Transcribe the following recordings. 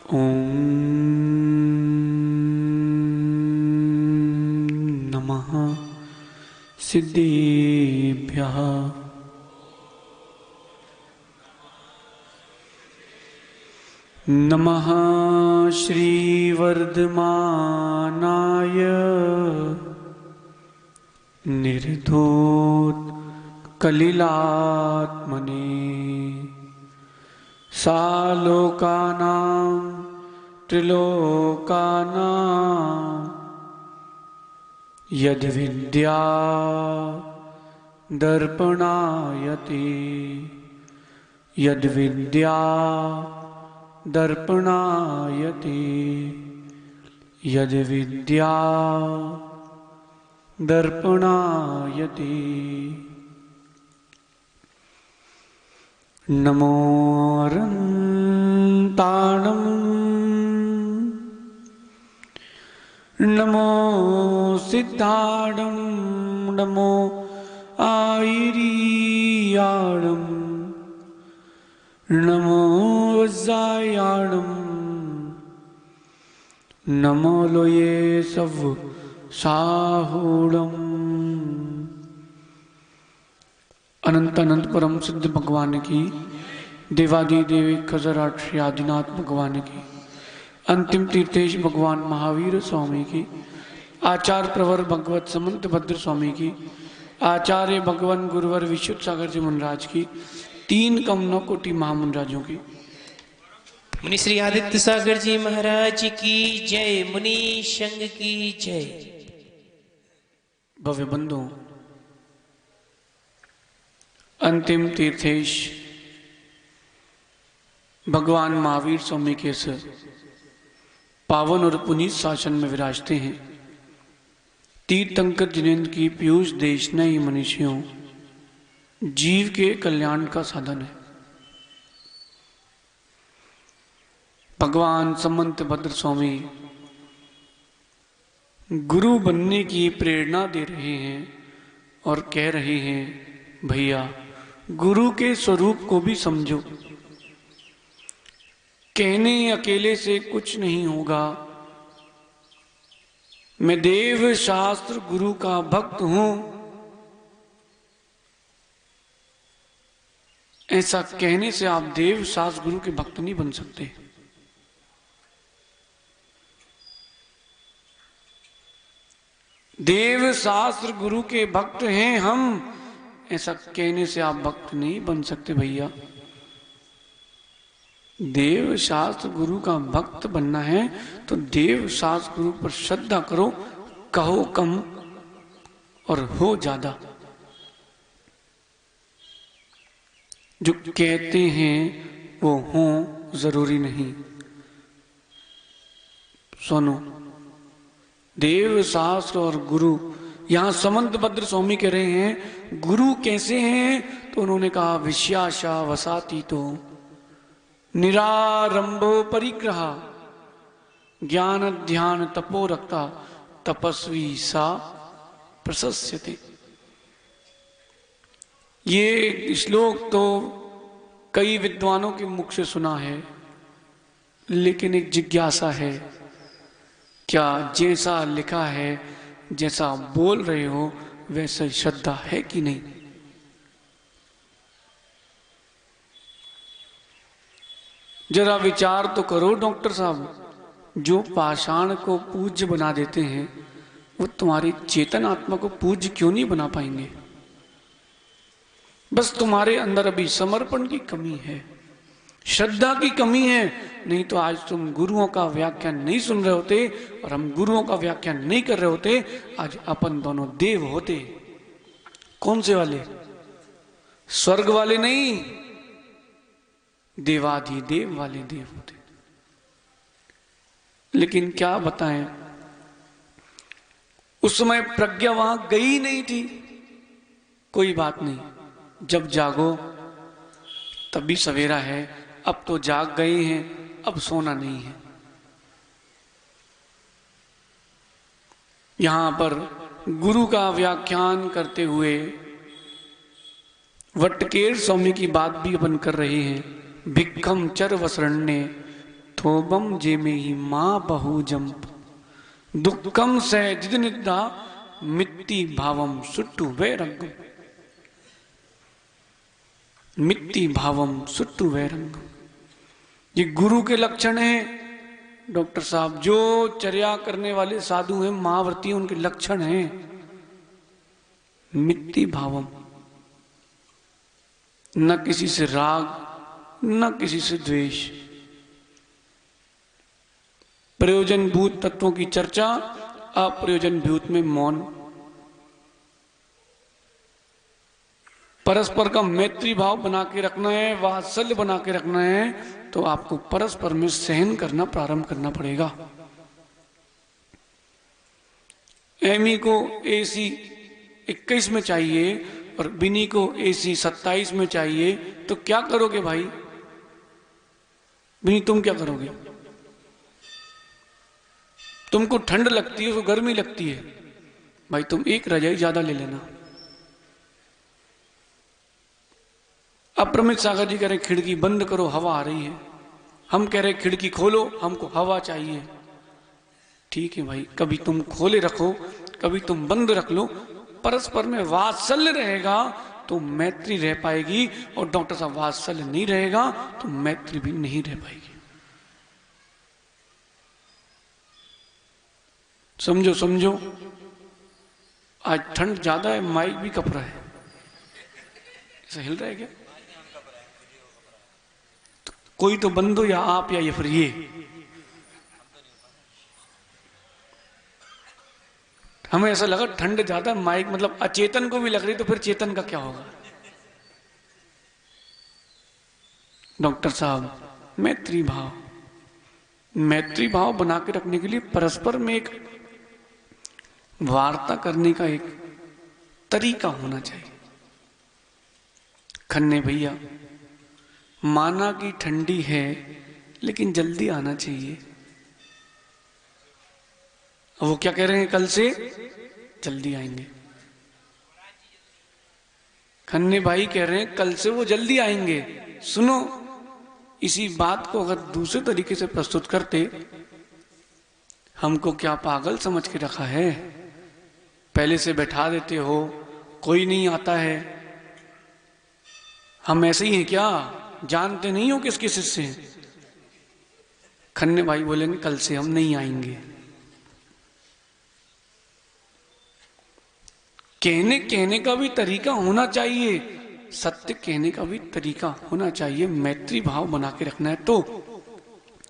ओम नमः सिद्धेभ्यः। नमः श्रीवर्धमानाय निर्धूत कलिलात्मने सालोकानां त्रिलोकानां यद्विद्या दर्पणायते यद्विद्या दर्पणायते यद्विद्या दर्पणायते। नमो अरन्ताणं नमो सिद्धाणं नमो आयिरीयाणं नमो वज्रायाणं नमो लोये सव साहूणम्। अनंत अनंत परम सिद्ध भगवान की, देवादिदेव खजराक्षी आदिनाथ भगवान की, अंतिम तीर्थेश भगवान महावीर स्वामी की, आचार्य प्रवर भगवत समंत भद्र स्वामी की, आचार्य भगवान गुरुवर विशुद्ध सागर जी मुनराज की, तीन कम 9 कोटि महामुनराजों की। मुनि श्री आदित्य सागर जी महाराज की जय। मुनि संघ की जय। भव्य बंधु, अंतिम तीर्थेश भगवान महावीर स्वामी के इस पावन और पुनीत शासन में विराजते हैं। तीर्थंकर जिनेन्द्र की पीयूष देशना ही मनुष्यों जीव के कल्याण का साधन है। भगवान समंत भद्र स्वामी गुरु बनने की प्रेरणा दे रहे हैं और कह रहे हैं, भैया गुरु के स्वरूप को भी समझो। कहने अकेले से कुछ नहीं होगा। मैं देव शास्त्र गुरु का भक्त हूं, ऐसा कहने से आप देव शास्त्र गुरु के भक्त नहीं बन सकते। देव शास्त्र गुरु के भक्त हैं हम, ऐसा कहने से आप भक्त नहीं बन सकते भैया। देव शास्त्र गुरु का भक्त बनना है तो देव शास्त्र गुरु पर श्रद्धा करो। कहो कम और हो ज्यादा। जो कहते हैं वो हो जरूरी नहीं। सुनो, देव शास्त्र और गुरु, यहां समंत भद्र स्वामी कह रहे हैं गुरु कैसे हैं, तो उन्होंने कहा विश्याशा वसाती तो निरारंभो परिग्रह ज्ञान ध्यान तपो रखता तपस्वी सा प्रशस्यते। ये श्लोक तो कई विद्वानों के मुख से सुना है, लेकिन एक जिज्ञासा है, क्या जैसा लिखा है, जैसा बोल रहे हो, वैसा श्रद्धा है कि नहीं? जरा विचार तो करो डॉक्टर साहब। जो पाषाण को पूज्य बना देते हैं वो तुम्हारी चेतन आत्मा को पूज्य क्यों नहीं बना पाएंगे? बस तुम्हारे अंदर अभी समर्पण की कमी है, श्रद्धा की कमी है। नहीं तो आज तुम गुरुओं का व्याख्यान नहीं सुन रहे होते और हम गुरुओं का व्याख्यान नहीं कर रहे होते। आज अपन दोनों देव होते। कौन से वाले? स्वर्ग वाले नहीं, देवाधिदेव वाले देव होते। लेकिन क्या बताएं, उस समय प्रज्ञा वहां गई नहीं थी। कोई बात नहीं, जब जागो तभी सवेरा है। अब तो जाग गए हैं, अब सोना नहीं है। यहां पर गुरु का व्याख्यान करते हुए वटकेर स्वामी की बात भी अपन कर रहे हैं। भिक्खम चर वसरण्य थोबम जे में ही माँ बहु जंप दुखम से जिदनिदा मित्ति भावम सुट्टू वैरंगम। मित्ति भावम सुट्टू वैरंगम, ये गुरु के लक्षण हैं डॉक्टर साहब। जो चर्या करने वाले साधु हैं, महाव्रती, उनके लक्षण हैं मित्ति भावम, न किसी से राग न किसी से द्वेष, प्रयोजन भूत तत्वों की चर्चा, अप्रयोजन भूत में मौन, परस्पर का मैत्री भाव बना के रखना है, वात्सल्य बना के रखना है, तो आपको परस्पर में सहन करना प्रारंभ करना पड़ेगा। एमी को एसी 21 में चाहिए और बिनी को एसी 27 में चाहिए, तो क्या करोगे भाई? बिनी तुम क्या करोगे? तुमको ठंड लगती है, उसको गर्मी लगती है, भाई तुम एक रजाई ज्यादा ले लेना। अप्रमित सागर जी कह रहे खिड़की बंद करो, हवा आ रही है। हम कह रहे खिड़की खोलो, हमको हवा चाहिए। ठीक है भाई, कभी तुम खोले रखो, कभी तुम बंद रख लो, परस्पर में वात्सल्य रहेगा तो मैत्री रह पाएगी, और डॉक्टर साहब वात्सल्य नहीं रहेगा तो मैत्री भी नहीं रह पाएगी। समझो समझो, आज ठंड ज्यादा है, माइक भी कप रहा है, ऐसा हिल रहा है क्या? तो कोई तो बंद हो, या आप या फिर ये। हमें ऐसा लगा ठंड ज्यादा, माइक मतलब अचेतन को भी लग रही, तो फिर चेतन का क्या होगा? डॉक्टर साहब मैत्री भाव, मैत्री भाव बना के रखने के लिए परस्पर में एक वार्ता करने का एक तरीका होना चाहिए। खन्ने भैया, माना कि ठंडी है लेकिन जल्दी आना चाहिए। वो क्या कह रहे हैं? कल से जल्दी आएंगे। खन्ने भाई कह रहे हैं कल से वो जल्दी आएंगे। सुनो, इसी बात को अगर दूसरे तरीके से प्रस्तुत करते, हमको क्या पागल समझ के रखा है? पहले से बैठा देते हो, कोई नहीं आता है, हम ऐसे ही हैं क्या? जानते नहीं हो किस किस से? खन्ने भाई बोलेंगे कल से हम नहीं आएंगे। कहने का भी तरीका होना चाहिए, सत्य कहने का भी तरीका होना चाहिए। मैत्री भाव बना के रखना है तो।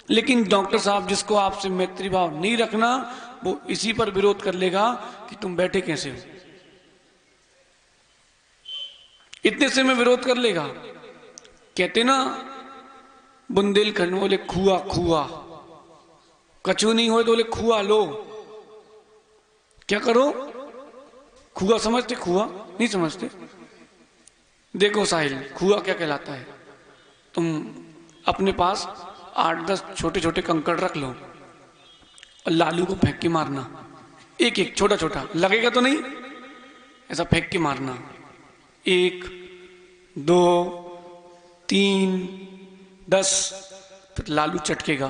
लेकिन डॉक्टर साहब, जिसको आपसे मैत्री भाव नहीं रखना, वो इसी पर विरोध कर लेगा कि तुम बैठे कैसे हो। इतने से में विरोध कर लेगा। कहते ना बुंदेलखंड में, बोले खुआ खुआ, कछु नहीं हो तो बोले खुआ लो। क्या करो? खुआ समझते? खुआ नहीं समझते? देखो साहिल, खुआ क्या कहलाता है? तुम अपने पास 8-10 छोटे छोटे कंकड़ रख लो और लालू को फेंक के मारना, एक एक छोटा छोटा, लगेगा तो नहीं, ऐसा फेंक के मारना। 1 2 3 10, फिर लालू चटकेगा,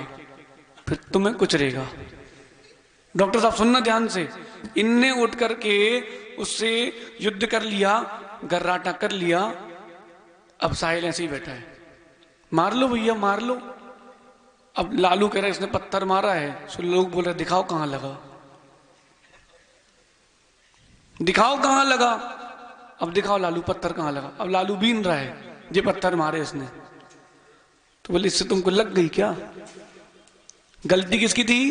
फिर तुम्हें कुचलेगा। डॉक्टर साहब सुनना ध्यान से, इनने उठ करके उससे युद्ध कर लिया, गर्राटा कर लिया। अब साहिल ऐसे ही बैठा है, मार लो भैया मार लो। अब लालू कह रहा है इसने पत्थर मारा है, सो लोग बोल रहे दिखाओ कहां लगा, दिखाओ कहां लगा। अब दिखाओ लालू पत्थर कहां लगा। अब लालू बीन रहा है, ये पत्थर मारे इसने। तो बोले इससे तुमको लग गई क्या? गलती किसकी थी?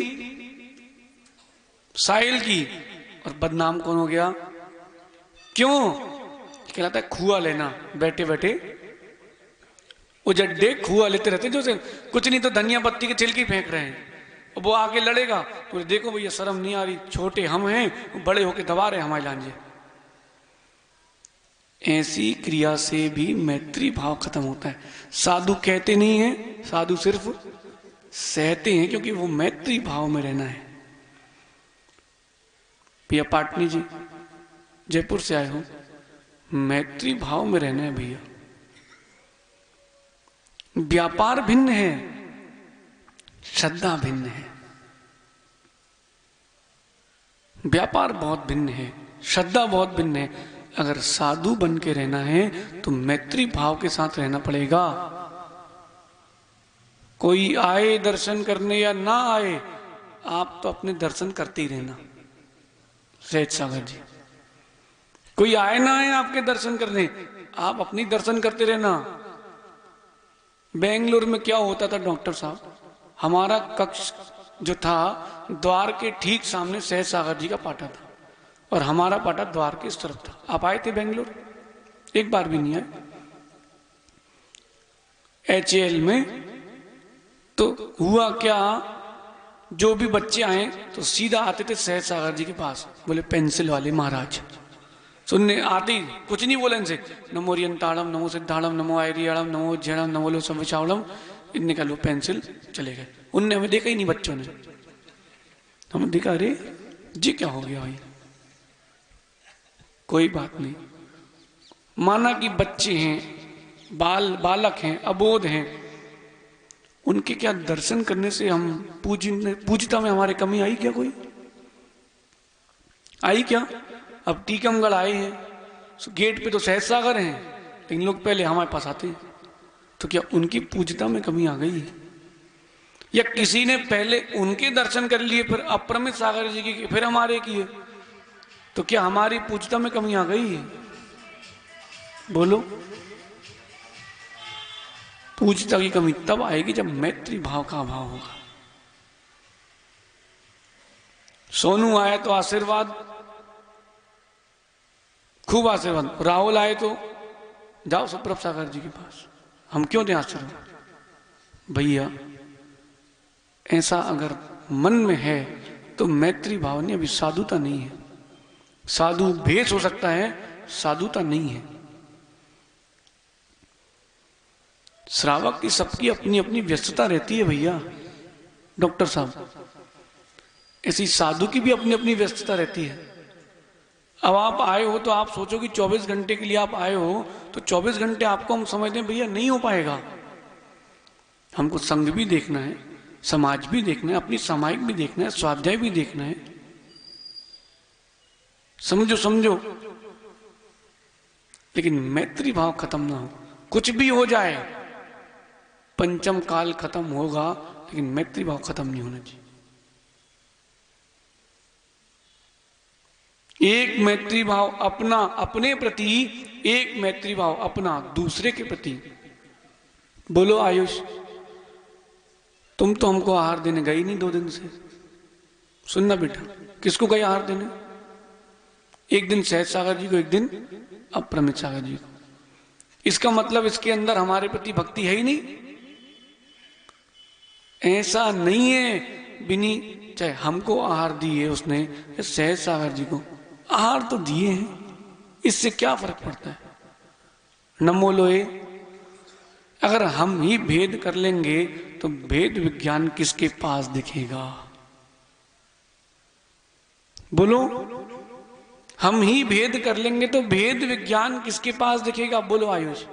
साहिल की। और बदनाम कौन हो गया? क्यों? कहलाता है खुआ लेना। बैठे बैठे वो जड्डे खुआ लेते रहते, जो से कुछ नहीं तो धनिया पत्ती के छिलके फेंक रहे हैं। और वो आके लड़ेगा तो देखो भैया शर्म नहीं आ रही, छोटे हम हैं, बड़े होके दबा रहे हमारे लांजे। ऐसी क्रिया से भी मैत्री भाव खत्म होता है। साधु कहते नहीं है, साधु सिर्फ सहते हैं, क्योंकि वो मैत्री भाव में रहना है। भैया पाटनी जी जयपुर से आए हो, मैत्री भाव में रहना है भैया। व्यापार भिन्न है, श्रद्धा भिन्न है, व्यापार बहुत भिन्न है, श्रद्धा बहुत भिन्न है। अगर साधु बन के रहना है तो मैत्री भाव के साथ रहना पड़ेगा। कोई आए दर्शन करने या ना आए, आप तो अपने दर्शन करते ही रहना। सहज सागर जी, कोई आए ना आए आपके दर्शन करने, आप अपनी दर्शन करते रहना। बेंगलुरु में क्या होता था डॉक्टर साहब, हमारा कक्ष जो था द्वार के ठीक सामने सहज सागर जी का पाटा था और हमारा पाटा द्वार के इस तरफ था। आप आए थे बेंगलुरु? एक बार भी नहीं आए। HAL में तो हुआ क्या, जो भी बच्चे आए तो सीधा आते थे सहज सागर जी के पास, बोले पेंसिल वाले महाराज। सुनने आते ही कुछ नहीं बोले इनसे, नमो रियंताड़म, नमो सिद्धाड़म, नमो आयरियाड़म, नमो झेड़म, नमो लो संवचावड़म। इनने का लो पेंसिल, चले गए। उनने हमें देखा ही नहीं, बच्चों ने हमें देखा, अरे जी क्या हो गया भाई। कोई बात नहीं, माना कि बच्चे हैं, बालक हैं, अबोध हैं, उनके क्या दर्शन करने से हम पूजता में हमारे कमी आई क्या? कोई आई क्या? अब टीकमगढ़ आए हैं, गेट पे तो सहज सागर हैं, लेकिन लोग पहले हमारे पास आते हैं, तो क्या उनकी पूजता में कमी आ गई? या किसी ने पहले उनके दर्शन कर लिए, फिर अपरमित सागर जी की, फिर हमारे किए, तो क्या हमारी पूजता में कमी आ गई? बोलो। पूजता की कमी तब आएगी जब मैत्री भाव का अभाव होगा। सोनू आया तो आशीर्वाद, खूब आशीर्वाद। राहुल आए तो जाओ सुप्रभ सागर जी के पास, हम क्यों दें आशीर्वाद? भैया ऐसा अगर मन में है तो मैत्री भाव नहीं, अभी साधुता नहीं है। साधु भेष हो सकता है, साधुता नहीं है। श्रावक की सबकी अपनी अपनी व्यस्तता रहती है भैया, डॉक्टर साहब, ऐसी साधु की भी अपनी अपनी व्यस्तता रहती है। अब आप आए हो तो आप सोचो कि 24 घंटे के लिए आप आए हो, तो 24 घंटे आपको हम समझते हैं भैया नहीं हो पाएगा। हमको संघ भी देखना है, समाज भी देखना है, अपनी सामायिक भी देखना है, स्वाध्याय भी देखना है। समझो समझो, लेकिन मैत्री भाव खत्म ना हो। कुछ भी हो जाए, पंचम काल खत्म होगा, लेकिन मैत्री भाव खत्म नहीं होना चाहिए। एक मैत्री भाव अपना अपने प्रति, एक मैत्री भाव अपना दूसरे के प्रति। बोलो आयुष, तुम तो हमको आहार देने गई नहीं 2 दिन से। सुनना बेटा, किसको गई आहार देने? एक दिन सहज सागर जी को, एक दिन अपरमित सागर जी को। इसका मतलब इसके अंदर हमारे प्रति भक्ति है ही नहीं। ऐसा नहीं है बिनी, चाहे हमको आहार दिए उसने, सहज सागर जी को आहार तो दिए हैं, इससे क्या फर्क पड़ता है? नमो लोए। अगर हम ही भेद कर लेंगे तो भेद विज्ञान किसके पास दिखेगा? बोलो, हम ही भेद कर लेंगे तो भेद विज्ञान किसके पास दिखेगा? बोलो आयुष।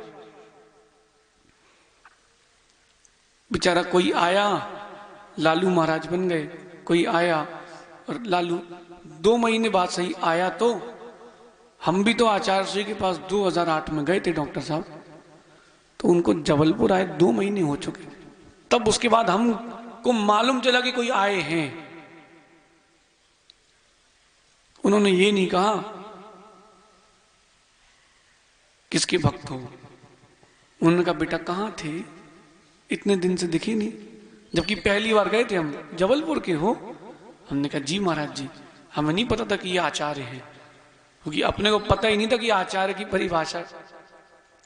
बेचारा कोई आया, लालू महाराज बन गए। कोई आया और लालू 2 महीने बाद सही आया, तो हम भी तो आचार्य जी के पास 2008 में गए थे डॉक्टर साहब, तो उनको जबलपुर आए 2 महीने हो चुके, तब उसके बाद हमको मालूम चला कि कोई आए हैं। उन्होंने ये नहीं कहा किसके भक्त हो, उन्होंने कहा बेटा कहाँ थे, इतने दिन से दिखे नहीं, जबकि पहली बार गए थे हम। जबलपुर के हो? हमने कहा जी महाराज जी, हमें नहीं पता था कि ये आचार्य है, क्योंकि अपने को पता ही नहीं था कि आचार्य की परिभाषा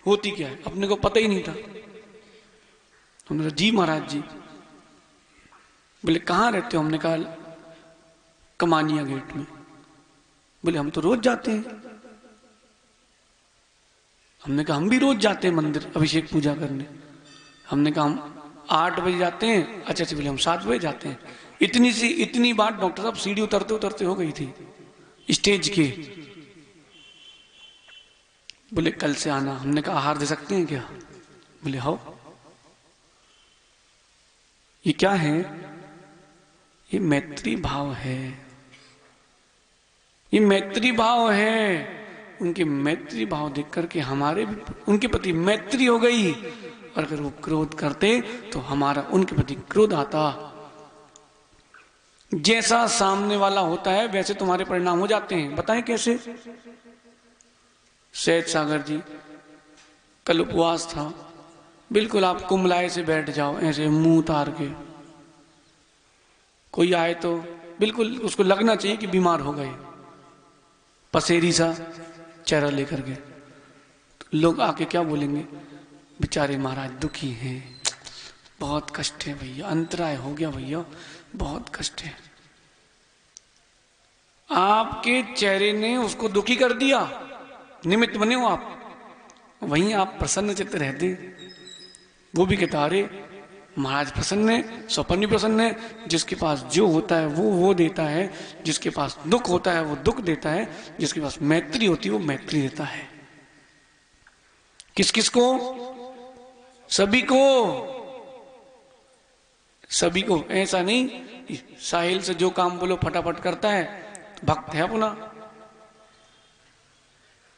होती क्या है, अपने को पता ही नहीं था। हमने कहा जी महाराज जी। बोले कहाँ रहते हो? हमने कहा कमानिया गेट में। बोले हम तो रोज जाते हैं। हमने कहा हम भी रोज जाते हैं मंदिर अभिषेक पूजा करने। हमने कहा हम 8 बजे जाते हैं। अच्छा अच्छा। बोले हम 7 बजे जाते हैं। इतनी बात डॉक्टर साहब सीढ़ी उतरते उतरते हो गई थी स्टेज के। बोले कल से आना। हमने कहा आहार दे सकते हैं क्या? बोले हो। ये क्या है? ये मैत्री भाव है, ये मैत्री भाव है। उनके मैत्री भाव देख करके हमारे भी उनके प्रति मैत्री हो गई, और अगर वो क्रोध करते तो हमारा उनके प्रति क्रोध आता। जैसा सामने वाला होता है वैसे तुम्हारे परिणाम हो जाते हैं। बताएं कैसे? सहज सागर जी, कल उपवास था, बिल्कुल आप कुमलाए से बैठ जाओ, ऐसे मुंह उतार के, कोई आए तो बिल्कुल उसको लगना चाहिए कि बीमार हो गए, पसेरी सा चेहरा लेकर के। तो लोग आके क्या बोलेंगे? बेचारे महाराज दुखी हैं, बहुत कष्ट है भैया, अंतराय हो गया भैया, बहुत कष्ट है। आपके चेहरे ने उसको दुखी कर दिया, निमित्त बने हो आप। वहीं आप प्रसन्न चित्त रहते, वो भी कहता अरे महाराज प्रसन्न है, स्वपन भी प्रसन्न है। जिसके पास जो होता है वो देता है, जिसके पास दुख होता है वो दुख देता है, जिसके पास मैत्री होती है वो मैत्री देता है। किस किस को? सभी को, सभी को। ऐसा नहीं साहिल से जो काम बोलो फटाफट करता है, भक्त है अपना।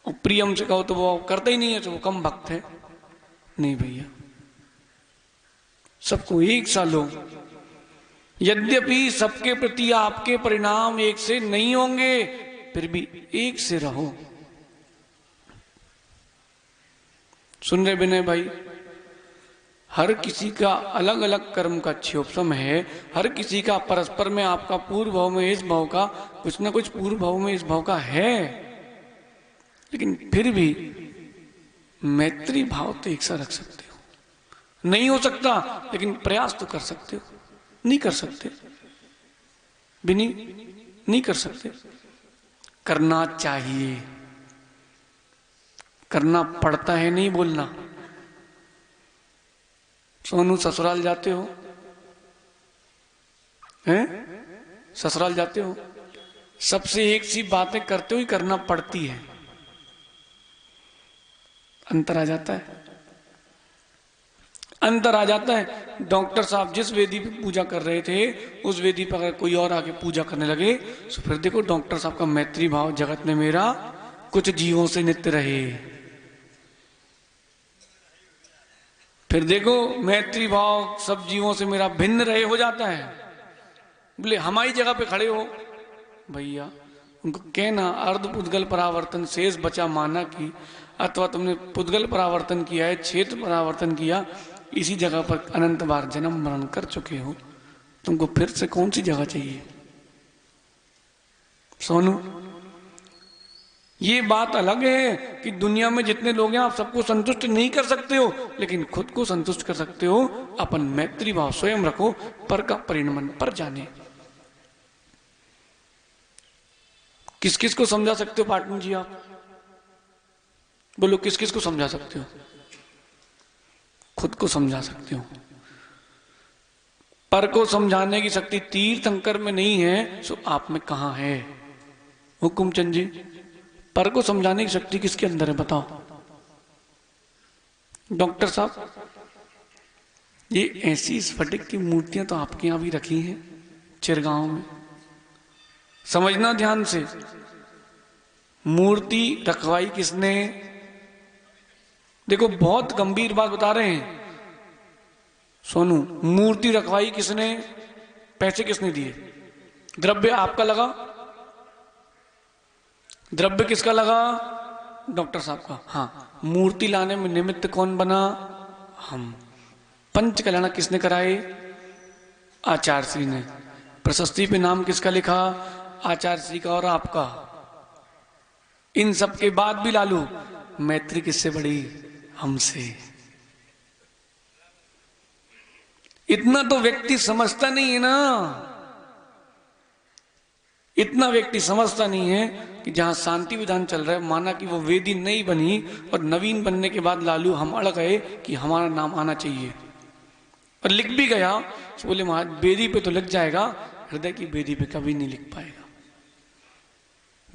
प्रियम से कहो तो वो करता ही नहीं है, तो वो कम भक्त है। नहीं भैया, सबको एक सा लो। यद्यपि सबके प्रति आपके परिणाम एक से नहीं होंगे, फिर भी एक से रहो। सुन रहे विनय भाई, हर किसी का अलग अलग कर्म का क्षोभसम है। हर किसी का परस्पर में, आपका पूर्व भाव में इस भाव का, कुछ ना कुछ पूर्व भाव में इस भाव का है, लेकिन फिर भी मैत्री भाव तो एक सा रख सकते हो। नहीं हो सकता लेकिन प्रयास तो कर सकते हो। नहीं कर सकते भी नहीं कर सकते, करना चाहिए, करना पड़ता है, नहीं बोलना। सोनू ससुराल जाते हो? हैं? ससुराल जाते हो? सबसे एक सी बातें करते हुए करना पड़ती है। अंतर आ जाता है, अंतर आ जाता है। डॉक्टर साहब जिस वेदी पे पूजा कर रहे थे, उस वेदी पर अगर कोई और आके पूजा करने लगे, तो फिर देखो डॉक्टर साहब का मैत्री भाव, जगत में मेरा कुछ जीवों से नित्य रहे। फिर देखो मैत्री भाव सब जीवों से मेरा भिन्न रहे हो जाता है। बोले हमारी जगह पे खड़े हो भैया, उनको कहना अर्ध पुद्गल परावर्तन शेष बचा माना की, अथवा तुमने पुद्गल परावर्तन किया है, क्षेत्र परावर्तन किया, इसी जगह पर अनंत बार जन्म मरण कर चुके हो, तुमको फिर से कौन सी जगह चाहिए? सोनू, ये बात अलग है कि दुनिया में जितने लोग हैं आप सबको संतुष्ट नहीं कर सकते हो, लेकिन खुद को संतुष्ट कर सकते हो। अपन मैत्री भाव स्वयं रखो, पर का परिणमन पर जाने। किस किस को समझा सकते हो पाटन जी? आप बोलो, किस किस को समझा सकते हो? खुद को समझा सकते हो। पर को समझाने की शक्ति तीर्थंकर में नहीं है, सो आप में कहां है? हुकुमचंद जी, पर को समझाने की शक्ति किसके अंदर है बताओ? डॉक्टर साहब, ये ऐसी स्फटिक की मूर्तियां तो आपके यहां भी रखी हैं चिरगांव में। समझना ध्यान से, मूर्ति रखवाई किसने? देखो बहुत गंभीर बात बता रहे हैं सोनू, मूर्ति रखवाई किसने? पैसे किसने दिए? द्रव्य आपका लगा? द्रव्य किसका लगा? डॉक्टर साहब का। हाँ, मूर्ति लाने में निमित्त कौन बना? हम। पंच कल्याण किसने कराए? आचार्य श्री ने। प्रशस्ति पे नाम किसका लिखा? आचार्य श्री का और आपका। इन सब के बाद भी लालू, मैत्री किससे बड़ी? हमसे। इतना तो व्यक्ति समझता नहीं है ना, इतना व्यक्ति समझता नहीं है कि जहां शांति विधान चल रहा है, माना कि वो वेदी नहीं बनी और नवीन बनने के बाद लालू हम अड़ गए कि हमारा नाम आना चाहिए, और लिख भी गया तो बोले महाराज वेदी पे तो लग जाएगा, हृदय की वेदी पे कभी नहीं लिख पाएगा।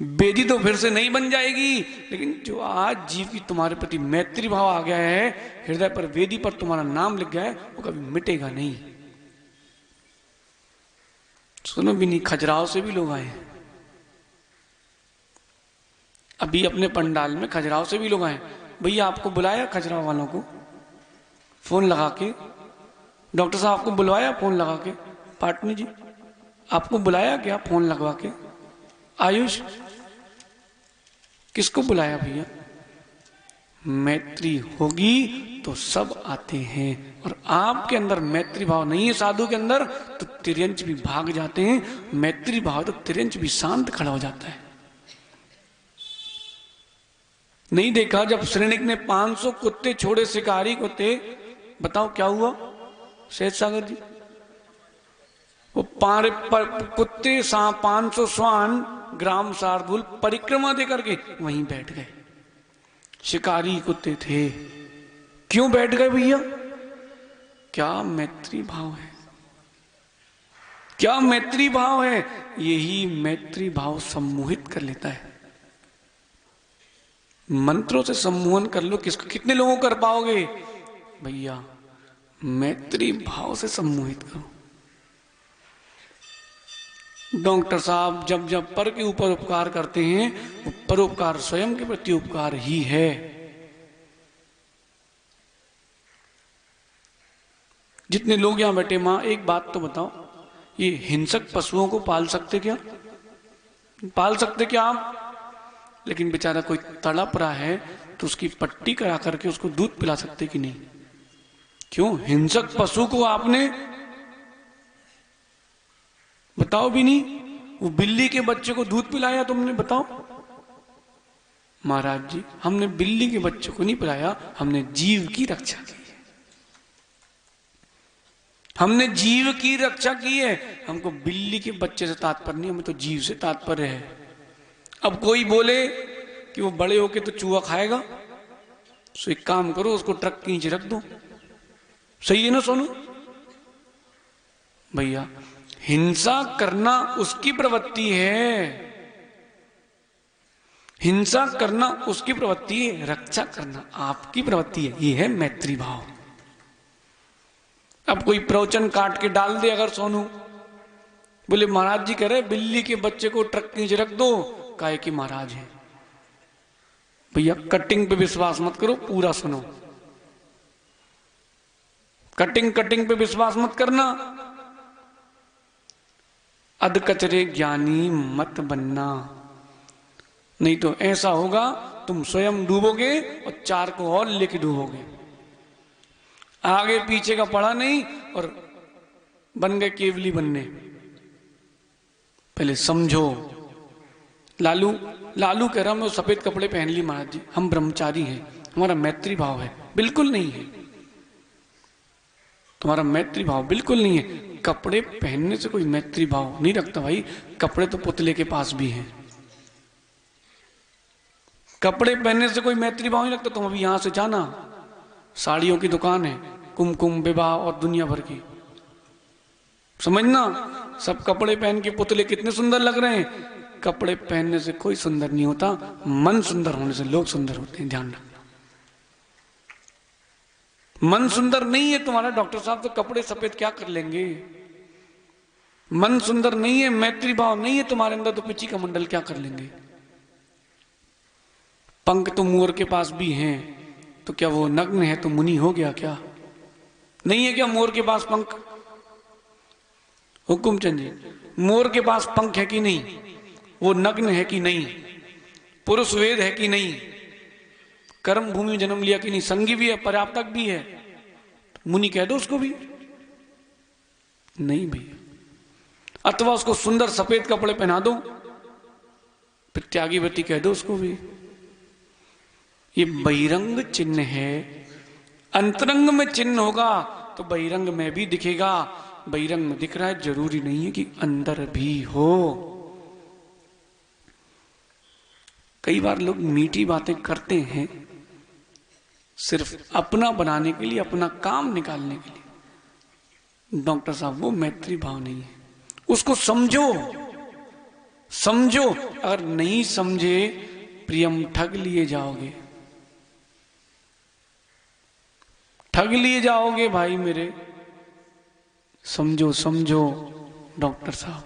वेदी तो फिर से नहीं बन जाएगी, लेकिन जो आज जीव की तुम्हारे प्रति मैत्री भाव आ गया है, हृदय पर वेदी पर तुम्हारा नाम लिख गया है, वो कभी मिटेगा नहीं। सुनो भी नहीं, खजुराहो से भी लोग आए हैं। अभी अपने पंडाल में खजुराहो से भी लोग आए। भैया आपको बुलाया खजुराहो वालों को फोन लगा के? डॉक्टर साहब आपको बुलवाया फोन लगा के? पाटनी जी आपको बुलाया क्या फोन लगवा के? आयुष किसको बुलाया भैया? मैत्री होगी तो सब आते हैं, और आपके अंदर मैत्री भाव नहीं है साधु के अंदर तो तिर्यंच भी भाग जाते हैं। मैत्री भाव तो तिर्यंच भी शांत खड़ा हो जाता है। नहीं देखा जब श्रेणिक ने 500 कुत्ते छोड़े, शिकारी कुत्ते, बताओ क्या हुआ शेष सागर जी? वो कुत्ते 500 श्वान ग्राम शार्दूल परिक्रमा दे करके वहीं बैठ गए। शिकारी कुत्ते थे, क्यों बैठ गए भैया? क्या मैत्री भाव है, क्या मैत्री भाव है। यही मैत्री भाव सम्मोहित कर लेता है। मंत्रों से सम्मोहन कर लो, किसको कितने लोगों को कर पाओगे भैया? मैत्री भाव से सम्मोहित करो। डॉक्टर साहब जब जब पर के ऊपर उपकार करते हैं वो परोपकार स्वयं के प्रति उपकार ही है। जितने लोग यहां बैठे, मां एक बात तो बताओ, ये हिंसक पशुओं को पाल सकते क्या? पाल सकते क्या आप? लेकिन बेचारा कोई तड़प रहा है तो उसकी पट्टी करा करके उसको दूध पिला सकते कि नहीं? क्यों? हिंसक पशु को आपने बताओ भी नहीं, वो बिल्ली के बच्चे को दूध पिलाया तुमने? बताओ महाराज जी, हमने बिल्ली के बच्चे को नहीं पिलाया, हमने जीव की रक्षा की है। हमने जीव की रक्षा की है। हमको बिल्ली के बच्चे से तात्पर्य नहीं, हमें तो जीव से तात्पर्य है। अब कोई बोले कि वो बड़े होके तो चूहा खाएगा, तो एक काम करो उसको ट्रक के नीचे रख दो। सही है ना सोनू भैया? हिंसा करना उसकी प्रवृत्ति है, हिंसा करना उसकी प्रवृत्ति है, रक्षा करना आपकी प्रवृत्ति है। ये है मैत्री भाव। अब कोई प्रवचन काट के डाल दे अगर सोनू, बोले महाराज जी कह रहे बिल्ली के बच्चे को ट्रक के नीचे रख दो, काहे कि महाराज है। भैया कटिंग पे विश्वास मत करो, पूरा सुनो। कटिंग पे विश्वास मत करना। अधकचरे ज्ञानी मत बनना, नहीं तो ऐसा होगा तुम स्वयं डूबोगे और 4 को और लेके डूबोगे। आगे पीछे का पढ़ा नहीं और बन गए केवली बनने। पहले समझो। लालू कह रहा मैं सफेद कपड़े पहन ली महाराज जी, हम ब्रह्मचारी हैं, हमारा मैत्री भाव है। बिल्कुल नहीं है, तुम्हारा मैत्री भाव बिल्कुल नहीं है। कपड़े पहनने से कोई मैत्री भाव नहीं रखता भाई। कपड़े तो पुतले के पास भी हैं। कपड़े पहनने से कोई मैत्री भाव नहीं रखता। तुम अभी यहां से जाना, साड़ियों की दुकान है, कुमकुम विवाह और दुनिया भर की, समझना। सब कपड़े पहन के पुतले कितने सुंदर लग रहे हैं। कपड़े पहनने से कोई सुंदर नहीं होता, मन सुंदर होने से लोग सुंदर होते हैं, ध्यान रखना। मन सुंदर नहीं है तुम्हारा, डॉक्टर साहब तो कपड़े सफेद क्या कर लेंगे। मन सुंदर नहीं है, मैत्री भाव नहीं है तुम्हारे अंदर, तो पिची का मंडल क्या कर लेंगे। पंख तो मोर के पास भी हैं, तो क्या वो नग्न है तो मुनि हो गया क्या? नहीं है क्या मोर के पास पंख? हुकुमचंद जी, मोर के पास पंख है कि नहीं? वो नग्न है कि नहीं? पुरुष वेद है कि नहीं? कर्म भूमि में जन्म लिया कि नहीं? संगी भी है, पर्याप्तक भी है, मुनि कह दो उसको भी नहीं भैया। अथवा उसको सुंदर सफेद कपड़े पहना दो, फिर त्यागीवती कह दो उसको भी। ये बहिरंग चिन्ह है। अंतरंग में चिन्ह होगा तो बहिरंग में भी दिखेगा। बहिरंग में दिख रहा है, जरूरी नहीं है कि अंदर भी हो। कई बार लोग मीठी बातें करते हैं सिर्फ अपना बनाने के लिए, अपना काम निकालने के लिए। डॉक्टर साहब वो मैत्री भाव नहीं है। उसको समझो, समझो। अगर नहीं समझे प्रियम ठग लिए जाओगे, ठग लिए जाओगे भाई मेरे। समझो समझो, डॉक्टर साहब।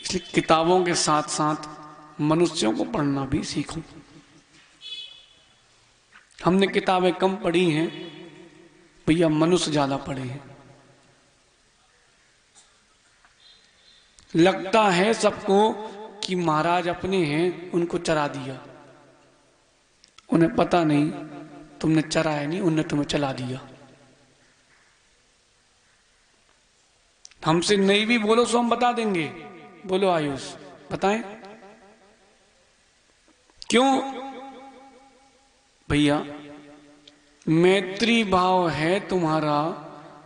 इसलिए किताबों के साथ साथ मनुष्यों को पढ़ना भी सीखो। हमने किताबें कम पढ़ी हैं भैया, मनुष्य ज्यादा पढ़े हैं। लगता है सबको कि महाराज अपने हैं, उनको चरा दिया। उन्हें पता नहीं तुमने चराया नहीं, उन्हें तुम्हें चला दिया। हमसे नहीं भी बोलो सो हम बता देंगे। बोलो आयुष, बताएं क्यों? भैया मैत्री भाव है तुम्हारा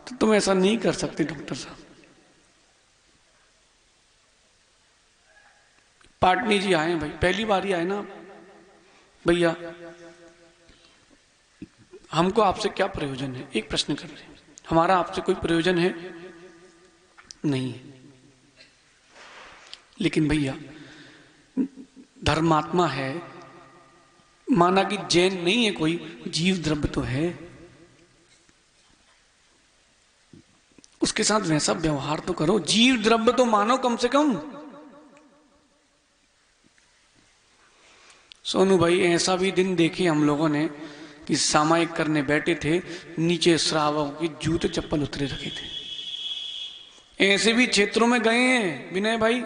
तो तुम ऐसा नहीं कर सकते। डॉक्टर साहब, पाटनी जी आए भाई, पहली बार ही आए ना भैया। हमको आपसे क्या प्रयोजन है? एक प्रश्न कर रहे हैं, हमारा आपसे कोई प्रयोजन है? नहीं है। लेकिन भैया धर्मात्मा है, माना कि जैन नहीं है कोई, जीव द्रव्य तो है, उसके साथ वैसा व्यवहार तो करो। जीव द्रव्य तो मानो कम से कम। सोनू भाई, ऐसा भी दिन देखे हम लोगों ने कि सामायिक करने बैठे थे, नीचे श्रावकों के जूते चप्पल उतरे रखे थे। ऐसे भी क्षेत्रों में गए हैं विनय भाई,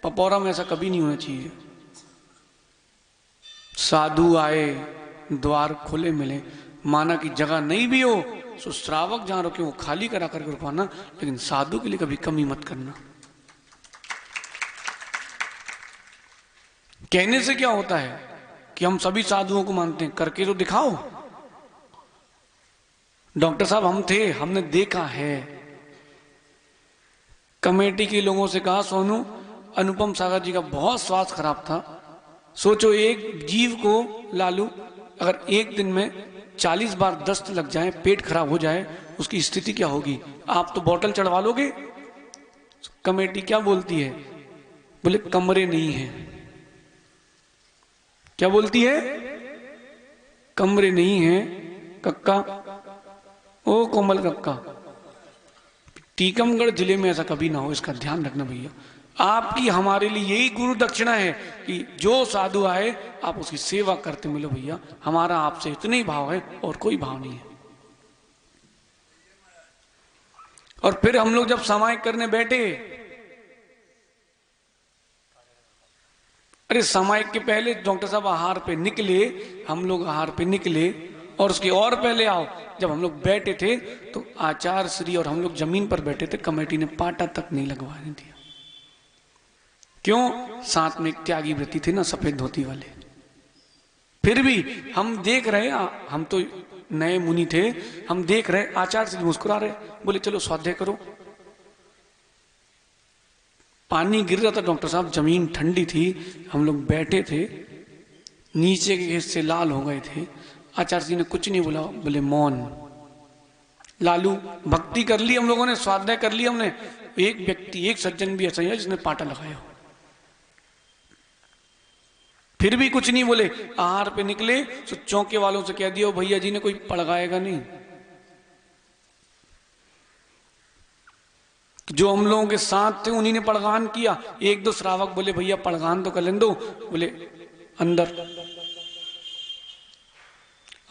पपौरा में ऐसा कभी नहीं होना चाहिए। साधु आए, द्वार खुले मिले, माना कि जगह नहीं भी हो तो श्रावक जहां रुके वो खाली करा करके रुकवाना, लेकिन साधु के लिए कभी कमी मत करना। कहने से क्या होता है कि हम सभी साधुओं को मानते हैं, करके तो दिखाओ। डॉक्टर साहब हम थे, हमने देखा है। कमेटी के लोगों से कहा, सोनू अनुपम सागर जी का बहुत स्वास्थ्य खराब था, सोचो एक जीव को लालू अगर एक दिन में 40 बार दस्त लग जाए, पेट खराब हो जाए, उसकी स्थिति क्या होगी? आप तो बोतल चढ़वा लोगे। कमेटी क्या बोलती है? बोले कमरे नहीं है। क्या बोलती है? कमरे नहीं है। कक्का, ओ कोमल कक्का, टीकमगढ़ जिले में ऐसा कभी ना हो, इसका ध्यान रखना भैया। आपकी हमारे लिए यही गुरु दक्षिणा है कि जो साधु आए आप उसकी सेवा करते मिलो भैया। हमारा आपसे इतना ही भाव है और कोई भाव नहीं है। और फिर हम लोग जब सामायिक करने बैठे, अरे सामायिक के पहले डॉक्टर साहब आहार पे निकले, हम लोग आहार पे निकले, और उसके और पहले आओ जब हम लोग बैठे थे तो आचार्य श्री और हम लोग जमीन पर बैठे थे, कमेटी ने पाटा तक नहीं लगवाने दिया। क्यों? साथ में एक त्यागी व्रती थे ना, सफेद धोती वाले। फिर भी हम देख रहे, हम तो नए मुनि थे, हम देख रहे, आचार्य श्री मुस्कुरा रहे, बोले चलो स्वाध्याय करो। पानी गिर रहा था डॉक्टर साहब, जमीन ठंडी थी, हम लोग बैठे थे, नीचे के हिस्से लाल हो गए थे। आचार्य जी ने कुछ नहीं बोला, बोले मौन। लालू भक्ति कर ली हम लोगों ने, स्वाध्याय कर लिया हमने। एक व्यक्ति, एक सज्जन भी ऐसा ही है जिसने पाटा लगाया हो, फिर भी कुछ नहीं बोले। आहार पे निकले तो चौके वालों से कह दिया, भैया जी ने कोई पड़गाएगा नहीं। जो हम लोगों के साथ थे उन्हीं ने पड़गान किया। एक दो श्रावक बोले भैया पड़गान तो कर लें दो, बोले अंदर।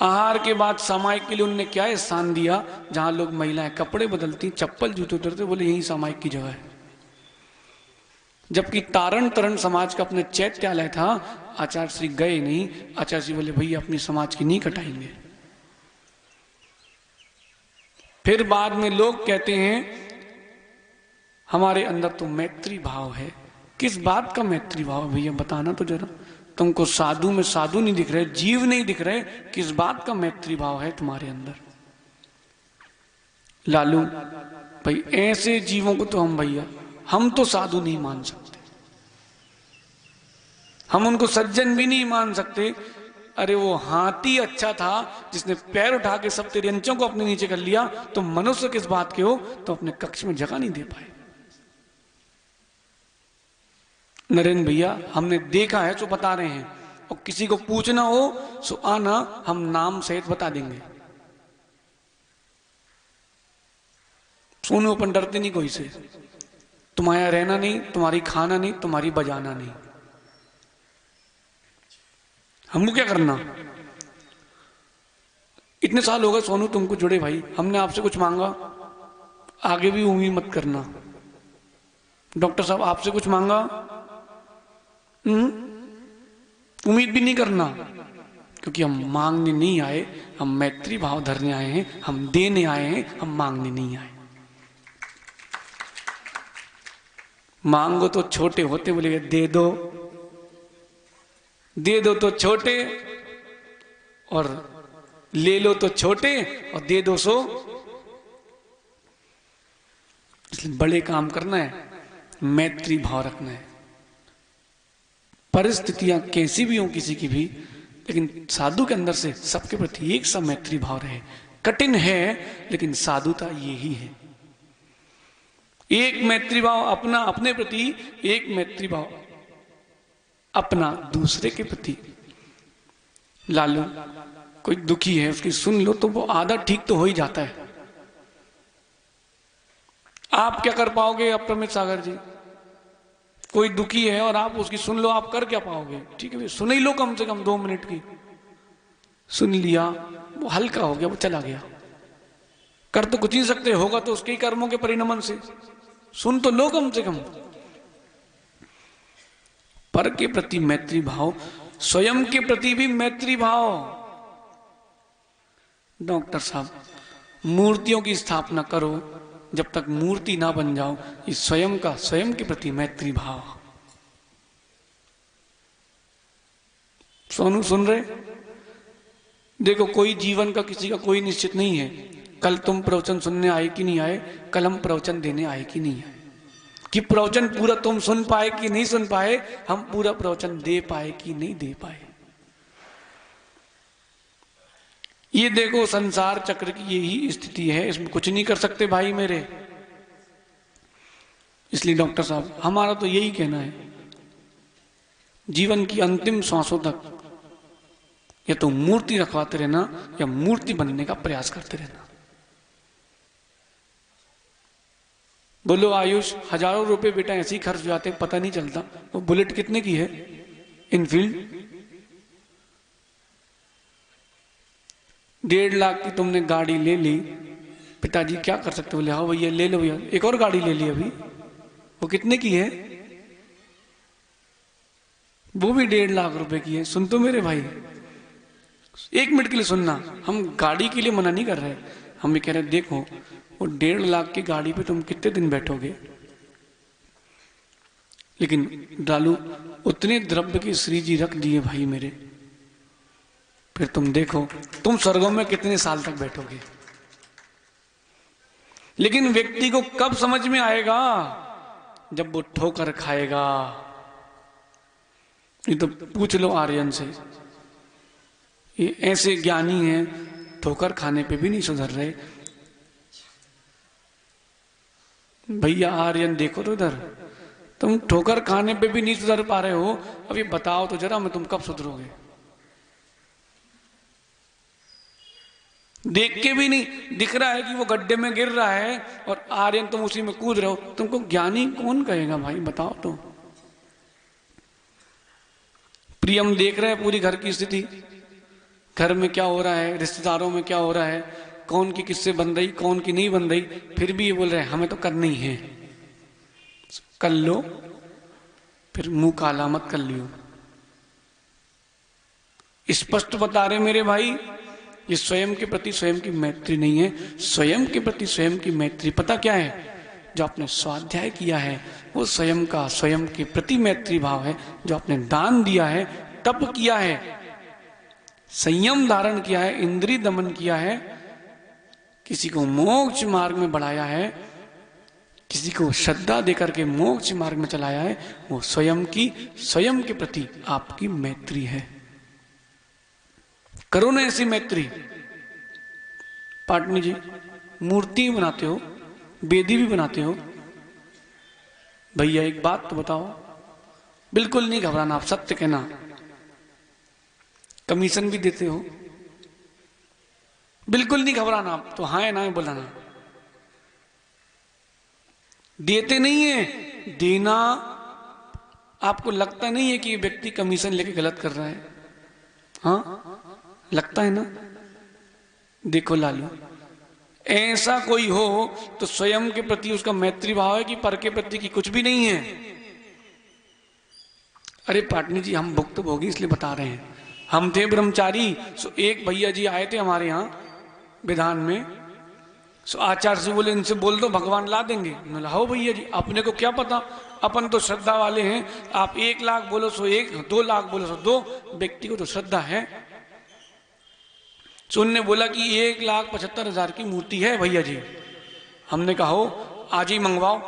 आहार के बाद सामायिक के लिए उन्होंने क्या स्थान दिया? जहां लोग महिलाएं कपड़े बदलती, चप्पल जूते उतरते, बोले यही सामायिक की जगह है। जबकि तारण तरण समाज का अपने चैत्यालय था, आचार्य श्री गए नहीं। आचार्य श्री बोले भैया अपनी समाज की नहीं कटाएंगे। फिर बाद में लोग कहते हैं हमारे अंदर तो मैत्री भाव है। किस बात का मैत्री भाव भैया बताना तो जरा। तुमको साधु में साधु नहीं दिख रहे, जीव नहीं दिख रहे, किस बात का मैत्री भाव है तुम्हारे अंदर? लालू भाई ऐसे जीवों को तो हम तो साधु नहीं मान सकते, हम उनको सज्जन भी नहीं मान सकते। अरे वो हाथी अच्छा था जिसने पैर उठा के सब तिरंचों को अपने नीचे कर लिया, तो मनुष्य किस बात के हो? तो अपने कक्ष में जगह नहीं दे पाए। नरेंद्र भैया हमने देखा है तो बता रहे हैं, और किसी को पूछना हो सो आना, हम नाम सहित बता देंगे। सोनू अपन डरते नहीं कोई से। तुम्हारा रहना नहीं, तुम्हारी खाना नहीं, तुम्हारी बजाना नहीं। हमको क्या करना? इतने साल हो गए सोनू तुमको जुड़े भाई, हमने आपसे कुछ मांगा? आगे भी उम्मीद मत करना। डॉक्टर साहब आपसे कुछ मांगा? उम्मीद भी नहीं करना, क्योंकि हम मांगने नहीं आए, हम मैत्री भाव धरने आए हैं, हम देने आए हैं, हम मांगने नहीं आए। मांगो तो छोटे होते बोले दे दो, दे दो तो छोटे, और ले लो तो छोटे, और दे दो सो। इसलिए बड़े काम करना है, मैत्री भाव रखना है। परिस्थितियां कैसी भी हो किसी की भी, लेकिन साधु के अंदर से सबके प्रति एक सा मैत्री भाव रहे। कठिन है, लेकिन साधुता यही है। एक मैत्री भाव अपना अपने प्रति, एक मैत्री भाव अपना दूसरे के प्रति। लालू कोई दुखी है, उसकी सुन लो तो वो आधा ठीक तो हो ही जाता है। आप क्या कर पाओगे अप्रमित सागर जी? कोई दुखी है और आप उसकी सुन लो, आप कर क्या पाओगे? ठीक है, सुन ही लो, कम से कम 2 मिनट की सुन लिया, वो हल्का हो गया, वो चला गया। कर तो कुछ ही सकते, होगा तो उसके ही कर्मों के परिणमन से। सुन तो लो कम से कम। पर के प्रति मैत्री भाव, स्वयं के प्रति भी मैत्री भाव। डॉक्टर साहब, मूर्तियों की स्थापना करो, जब तक मूर्ति ना बन जाओ, ये स्वयं का, स्वयं के प्रति मैत्री भाव। सोनू सुन रहे? देखो, कोई जीवन का किसी का कोई निश्चित नहीं है। कल तुम प्रवचन सुनने आए कि नहीं आए, कल हम प्रवचन देने आए कि नहीं आए, कि प्रवचन पूरा तुम सुन पाए कि नहीं सुन पाए, हम पूरा प्रवचन दे पाए कि नहीं दे पाए। ये देखो, संसार चक्र की यही स्थिति है, इसमें कुछ नहीं कर सकते भाई मेरे। इसलिए डॉक्टर साहब, हमारा तो यही कहना है, जीवन की अंतिम सांसों तक या तो मूर्ति रखवाते रहना, या मूर्ति बनने का प्रयास करते रहना। बोलो आयुष, हजारों रुपए बेटा ऐसे ही खर्च हो जाते, पता नहीं चलता। वो बुलेट कितने की है? इनफील्ड 1.5 लाख की तुमने गाड़ी ले ली। पिताजी क्या कर सकते? बोले हाँ भैया ले लो भैया, एक और गाड़ी ले ली अभी। वो कितने की है? वो भी 1.5 लाख रुपए की है। सुन तो मेरे भाई, 1 मिनट के लिए सुनना, हम गाड़ी के लिए मना नहीं कर रहे, हम ये कह रहे देखो, वो 1.5 लाख की गाड़ी पे तुम कितने दिन बैठोगे? लेकिन डालू, उतने द्रव्य की श्री जी रख दिए भाई मेरे, फिर तुम देखो तुम स्वर्गों में कितने साल तक बैठोगे। लेकिन व्यक्ति को कब समझ में आएगा? जब वो ठोकर खाएगा। ये तो पूछ लो आर्यन से, ये ऐसे ज्ञानी हैं, ठोकर खाने पे भी नहीं सुधर रहे। भैया आर्यन देखो तो इधर, तुम ठोकर खाने पे भी नहीं सुधर पा रहे हो, अभी बताओ तो जरा, मैं तुम कब सुधरोगे? देख के भी नहीं दिख रहा है कि वो गड्ढे में गिर रहा है, और आर्यन तुम उसी में कूद रहे हो। तुमको ज्ञानी कौन कहेगा भाई, बताओ तो। प्रियम देख रहे हैं पूरी घर की स्थिति, घर में क्या हो रहा है, रिश्तेदारों में क्या हो रहा है, कौन की किससे बन रही, कौन की नहीं बन रही, फिर भी ये बोल रहे हैं हमें तो करना ही है। कर लो, फिर मुंह काला मत कर लियो। स्पष्ट बता रहे मेरे भाई, ये स्वयं के प्रति स्वयं की मैत्री नहीं है। स्वयं के प्रति स्वयं की मैत्री पता क्या है? जो आपने स्वाध्याय किया है वो स्वयं का, स्वयं के प्रति मैत्री भाव है। जो आपने दान दिया है, तप किया है, संयम धारण किया है, इंद्रिय दमन किया है, किसी को मोक्ष मार्ग में बढ़ाया है, किसी को श्रद्धा देकर के मोक्ष मार्ग में चलाया है, वो स्वयं की, स्वयं के प्रति आपकी मैत्री है। करो ना ऐसी मैत्री। पाटनी जी, मूर्ति बनाते हो, वेदी भी बनाते हो, भैया एक बात तो बताओ, बिल्कुल नहीं घबराना, आप सत्य कहना। कमीशन भी देते हो, बिल्कुल नहीं घबराना, आप तो हाँ है ना बोलाना। देते नहीं है। देना, आपको लगता नहीं है कि ये व्यक्ति कमीशन लेके गलत कर रहा है? हाँ, लगता है ना? देखो लालू, ऐसा कोई हो तो स्वयं के प्रति उसका मैत्री भाव है कि पर के प्रति की कुछ भी नहीं है। अरे पाटनी जी, हम भुक्तभोगी इसलिए बता रहे हैं। हम थे ब्रह्मचारी, सो एक भैया जी आए थे हमारे यहाँ विधान में, सो आचार्य से बोले इनसे बोल दो भगवान ला देंगे। मैंने हो भैया जी, अपने को क्या पता, अपन तो श्रद्धा वाले हैं। आप 1 लाख बोलो सो 1, 2 लाख बोलो सो 2, व्यक्ति को तो श्रद्धा है। सो उनने बोला कि 1,75,000 की मूर्ति है भैया जी। हमने कहा हो आज ही मंगवाओ।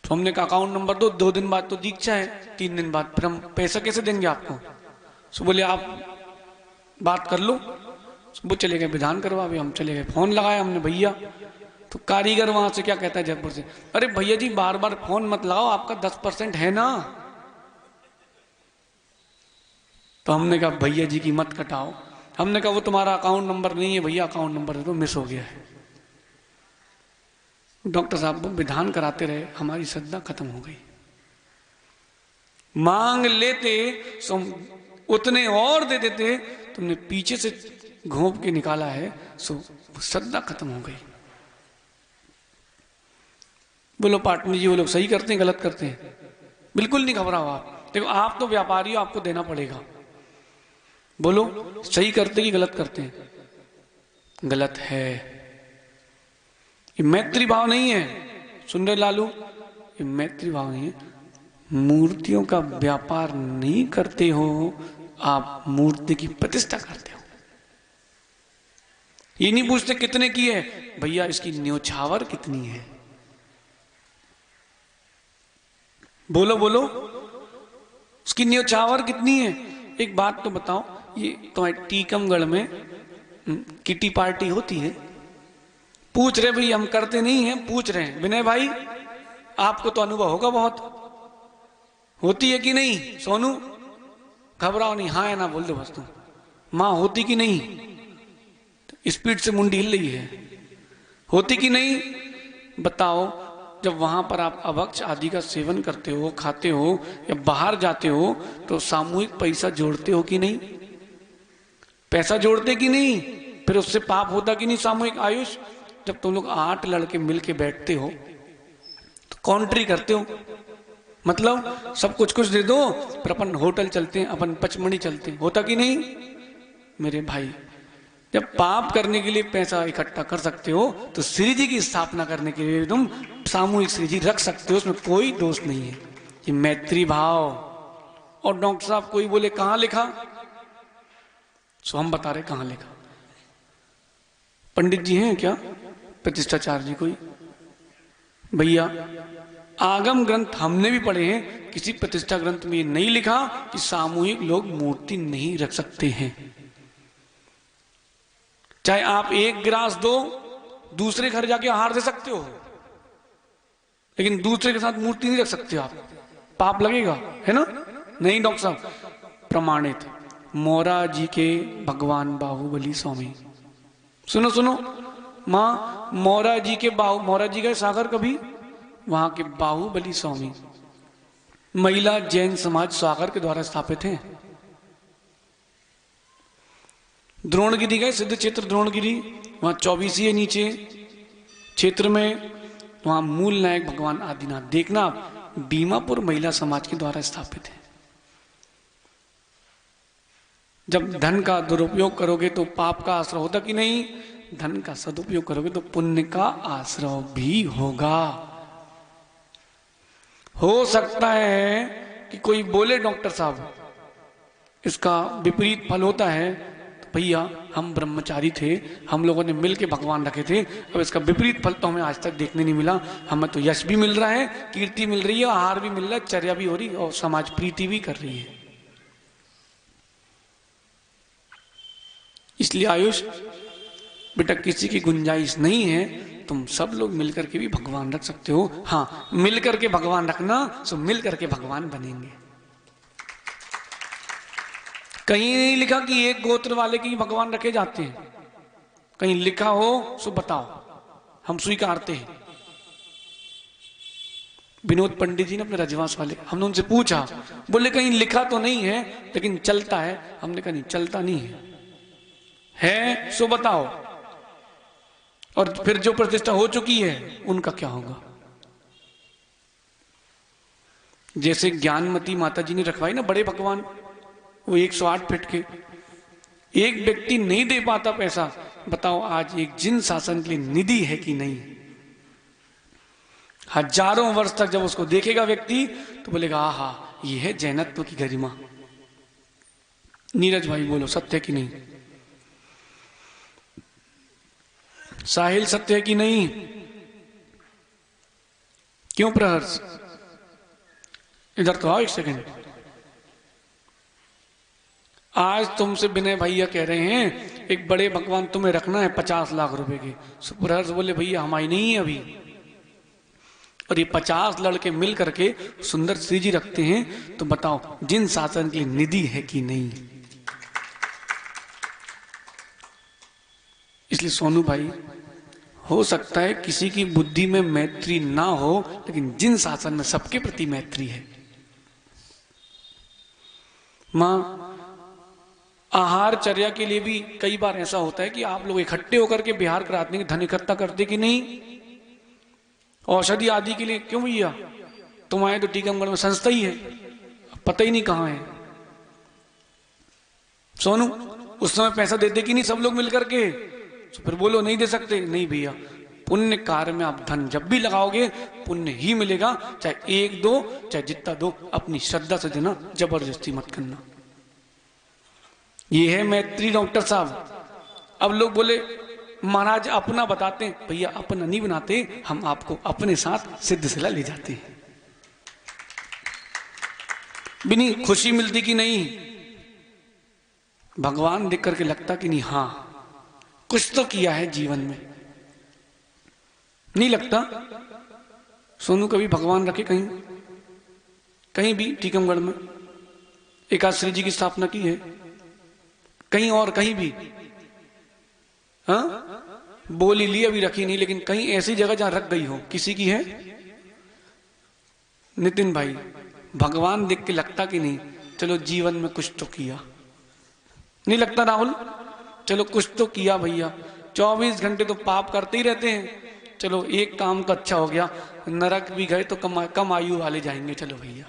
तो हमने कहा अकाउंट नंबर दो, 2 दिन बाद तो दीक्षा है, 3 दिन बाद फिर हम पैसा कैसे देंगे आपको? सो बोले आप बात कर लो। वो चले गए विधान करवा, अभी हम चले गए, फोन लगाया हमने भैया, तो कारीगर वहां से क्या कहता है जयपुर से, अरे भैया जी बार बार फोन मत लगाओ, आपका 10% है ना। तो हमने कहा भैया जी की मत कटाओ। हमने कहा वो तुम्हारा अकाउंट नंबर नहीं है भैया, अकाउंट नंबर तो मिस हो गया है। डॉक्टर साहब वो विधान कराते रहे, हमारी श्रद्धा खत्म हो गई। मांग लेते सो उतने और दे देते, तुमने पीछे से घोंप के निकाला है, सो श्रद्धा खत्म हो गई। बोलो पाटनी जी वो लोग सही करते हैं गलत करते हैं? बिल्कुल नहीं घबराओ आप। देखो आप तो व्यापारी हो, आपको देना पड़ेगा। बोलो सही करते कि गलत करते हैं? गलत है। ये मैत्री भाव नहीं है। सुन रहे लालू, ये मैत्री भाव नहीं है। मूर्तियों का व्यापार नहीं करते हो आप, मूर्ति की प्रतिष्ठा करते हो। ये नहीं पूछते कितने की है, भैया इसकी न्योछावर कितनी है। बोलो बोलो, उसकी न्योछावर कितनी है। एक बात तो बताओ, ये तुम्हारे टीकमगढ़ में किटी पार्टी होती है? पूछ रहे भाई, हम करते नहीं हैं, पूछ रहे हैं। विनय भाई आपको तो अनुभव होगा बहुत, होती है कि नहीं? सोनू घबराओ नहीं, हाँ या ना बोल दो बस तुम। माँ होती कि नहीं? स्पीड से मुंडी हिल रही है। होती कि नहीं बताओ। जब वहां पर आप अभक्ष आदि का सेवन करते हो, खाते हो या बाहर जाते हो, तो सामूहिक पैसा जोड़ते हो कि नहीं? पैसा जोड़ते कि नहीं? फिर उससे पाप होता कि नहीं सामूहिक आयुष? जब तुम लोग 8 लड़के मिलके बैठते हो तो कॉन्ट्री करते हो, मतलब सब कुछ कुछ दे दो, फिर अपन होटल चलते हैं, अपन पचमढ़ी चलते हैं, होता कि नहीं? मेरे भाई, जब पाप करने के लिए पैसा इकट्ठा कर सकते हो तो श्री जी की स्थापना करने के लिए तुम सामूहिक श्री जी रख सकते हो, उसमें कोई दोष नहीं है। ये मैत्री भाव। और डॉक्टर साहब कोई बोले कहां लिखा, सो हम बता रहे कहां लिखा। पंडित जी हैं क्या प्रतिष्ठाचार्य जी कोई? भैया आगम ग्रंथ हमने भी पढ़े हैं, किसी प्रतिष्ठा ग्रंथ में ये नहीं लिखा कि सामूहिक लोग मूर्ति नहीं रख सकते हैं। चाहे आप 1 गिलास दो, दूसरे घर जाके आहार दे सकते हो, लेकिन दूसरे के साथ मूर्ति नहीं रख सकते आप, पाप लगेगा, है ना? नहीं डॉक्टर साहब, प्रमाणित मोरा जी के भगवान बाहुबली स्वामी, सुनो सुनो माँ, मोरा जी के मोरा जी गए सागर कभी? वहां के बाहुबली स्वामी महिला जैन समाज सागर के द्वारा स्थापित हैं। द्रोणगिरी गए, सिद्ध क्षेत्र द्रोणगिरी, वहां 24 है नीचे क्षेत्र में, वहां मूल नायक भगवान आदिनाथ। देखना आप, बीमापुर महिला समाज के द्वारा स्थापित है। जब धन का दुरुपयोग करोगे तो पाप का आश्रय होता कि नहीं? धन का सदुपयोग करोगे तो पुण्य का आश्रय भी होगा। हो सकता है कि कोई बोले डॉक्टर साहब इसका विपरीत फल होता है, तो भैया हम ब्रह्मचारी थे, हम लोगों ने मिल के भगवान रखे थे, अब इसका विपरीत फल तो हमें आज तक देखने नहीं मिला। हमें तो यश भी मिल रहा है, कीर्ति मिल रही है, आहार भी मिल रहा है, चर्या भी हो रही है और समाज प्रीति भी कर रही है। इसलिए आयुष बेटा किसी की गुंजाइश नहीं है, तुम सब लोग मिलकर के भी भगवान रख सकते हो। हाँ, मिलकर के भगवान रखना, सो मिलकर के भगवान बनेंगे। कहीं नहीं लिखा कि एक गोत्र वाले के ही भगवान रखे जाते हैं, कहीं लिखा हो सो बताओ, हम स्वीकारते हैं। विनोद पंडित जी ने अपने रजवास वाले, हमने उनसे पूछा, बोले कहीं लिखा तो नहीं है लेकिन चलता है। हमने कहा नहीं, चलता नहीं है सो बताओ। और फिर जो प्रतिष्ठा हो चुकी है उनका क्या होगा? जैसे ज्ञानमती माता जी ने रखवाई ना बड़े भगवान, वो 108 फीट के, एक व्यक्ति नहीं दे पाता पैसा, बताओ आज एक जिन शासन के लिए निधि है कि नहीं? हजारों वर्ष तक जब उसको देखेगा व्यक्ति तो बोलेगा आहा, ये है जैनत्व की गरिमा। नीरज भाई बोलो, सत्य कि नहीं? साहिल सत्य है कि नहीं? क्यों प्रहर्ष? इधर तो आओ एक सेकंड। आज तुमसे विनय भैया कह रहे हैं एक बड़े भगवान तुम्हें रखना है 50 लाख रुपए के। प्रहर्ष बोले भैया हमारी नहीं है अभी, और ये 50 लड़के मिल करके सुंदर श्री जी रखते हैं, तो बताओ जिन शासन के लिए निधि है कि नहीं? इसलिए सोनू भाई, हो सकता है किसी की बुद्धि में मैत्री ना हो, लेकिन जिन शासन में सबके प्रति मैत्री है। मां, आहार चर्या के लिए भी कई बार ऐसा होता है कि आप लोग इकट्ठे होकर के बिहार कराते हैं, धन इकट्ठा करते कि नहीं? औषधि आदि के लिए क्यों भैया? तुम आए तो टीकमगढ़ में संस्था ही है, पता ही नहीं कहां है। सोनू, उस समय पैसा देते कि नहीं सब लोग मिलकर के? तो फिर बोलो नहीं दे सकते। नहीं भैया, पुण्य कार्य में आप धन जब भी लगाओगे पुण्य ही मिलेगा, चाहे एक दो चाहे जितना दो, अपनी श्रद्धा से देना, जबरदस्ती मत करना। ये है मैत्री डॉक्टर साहब। अब लोग बोले महाराज अपना बताते हैं, भैया अपना नहीं बनाते, हम आपको अपने साथ सिद्धशिला ले जाते हैं। बिनी खुशी मिलती कि नहीं? भगवान देख करके लगता कि नहीं हाँ कुछ तो किया है जीवन में? नहीं लगता? सोनू कभी भगवान रखे कहीं कहीं भी टीकमगढ़ में एकाश्री जी की स्थापना की है? कहीं और कहीं भी? हाँ, बोली ली अभी रखी नहीं, लेकिन कहीं ऐसी जगह जहां रख गई हो किसी की है? नितिन भाई, भगवान देख के लगता कि नहीं चलो जीवन में कुछ तो किया? नहीं लगता राहुल? चलो कुछ तो किया भैया। 24 घंटे तो पाप करते ही रहते हैं, चलो एक काम का अच्छा हो गया, नरक भी गए तो कम आयु वाले जाएंगे, चलो भैया।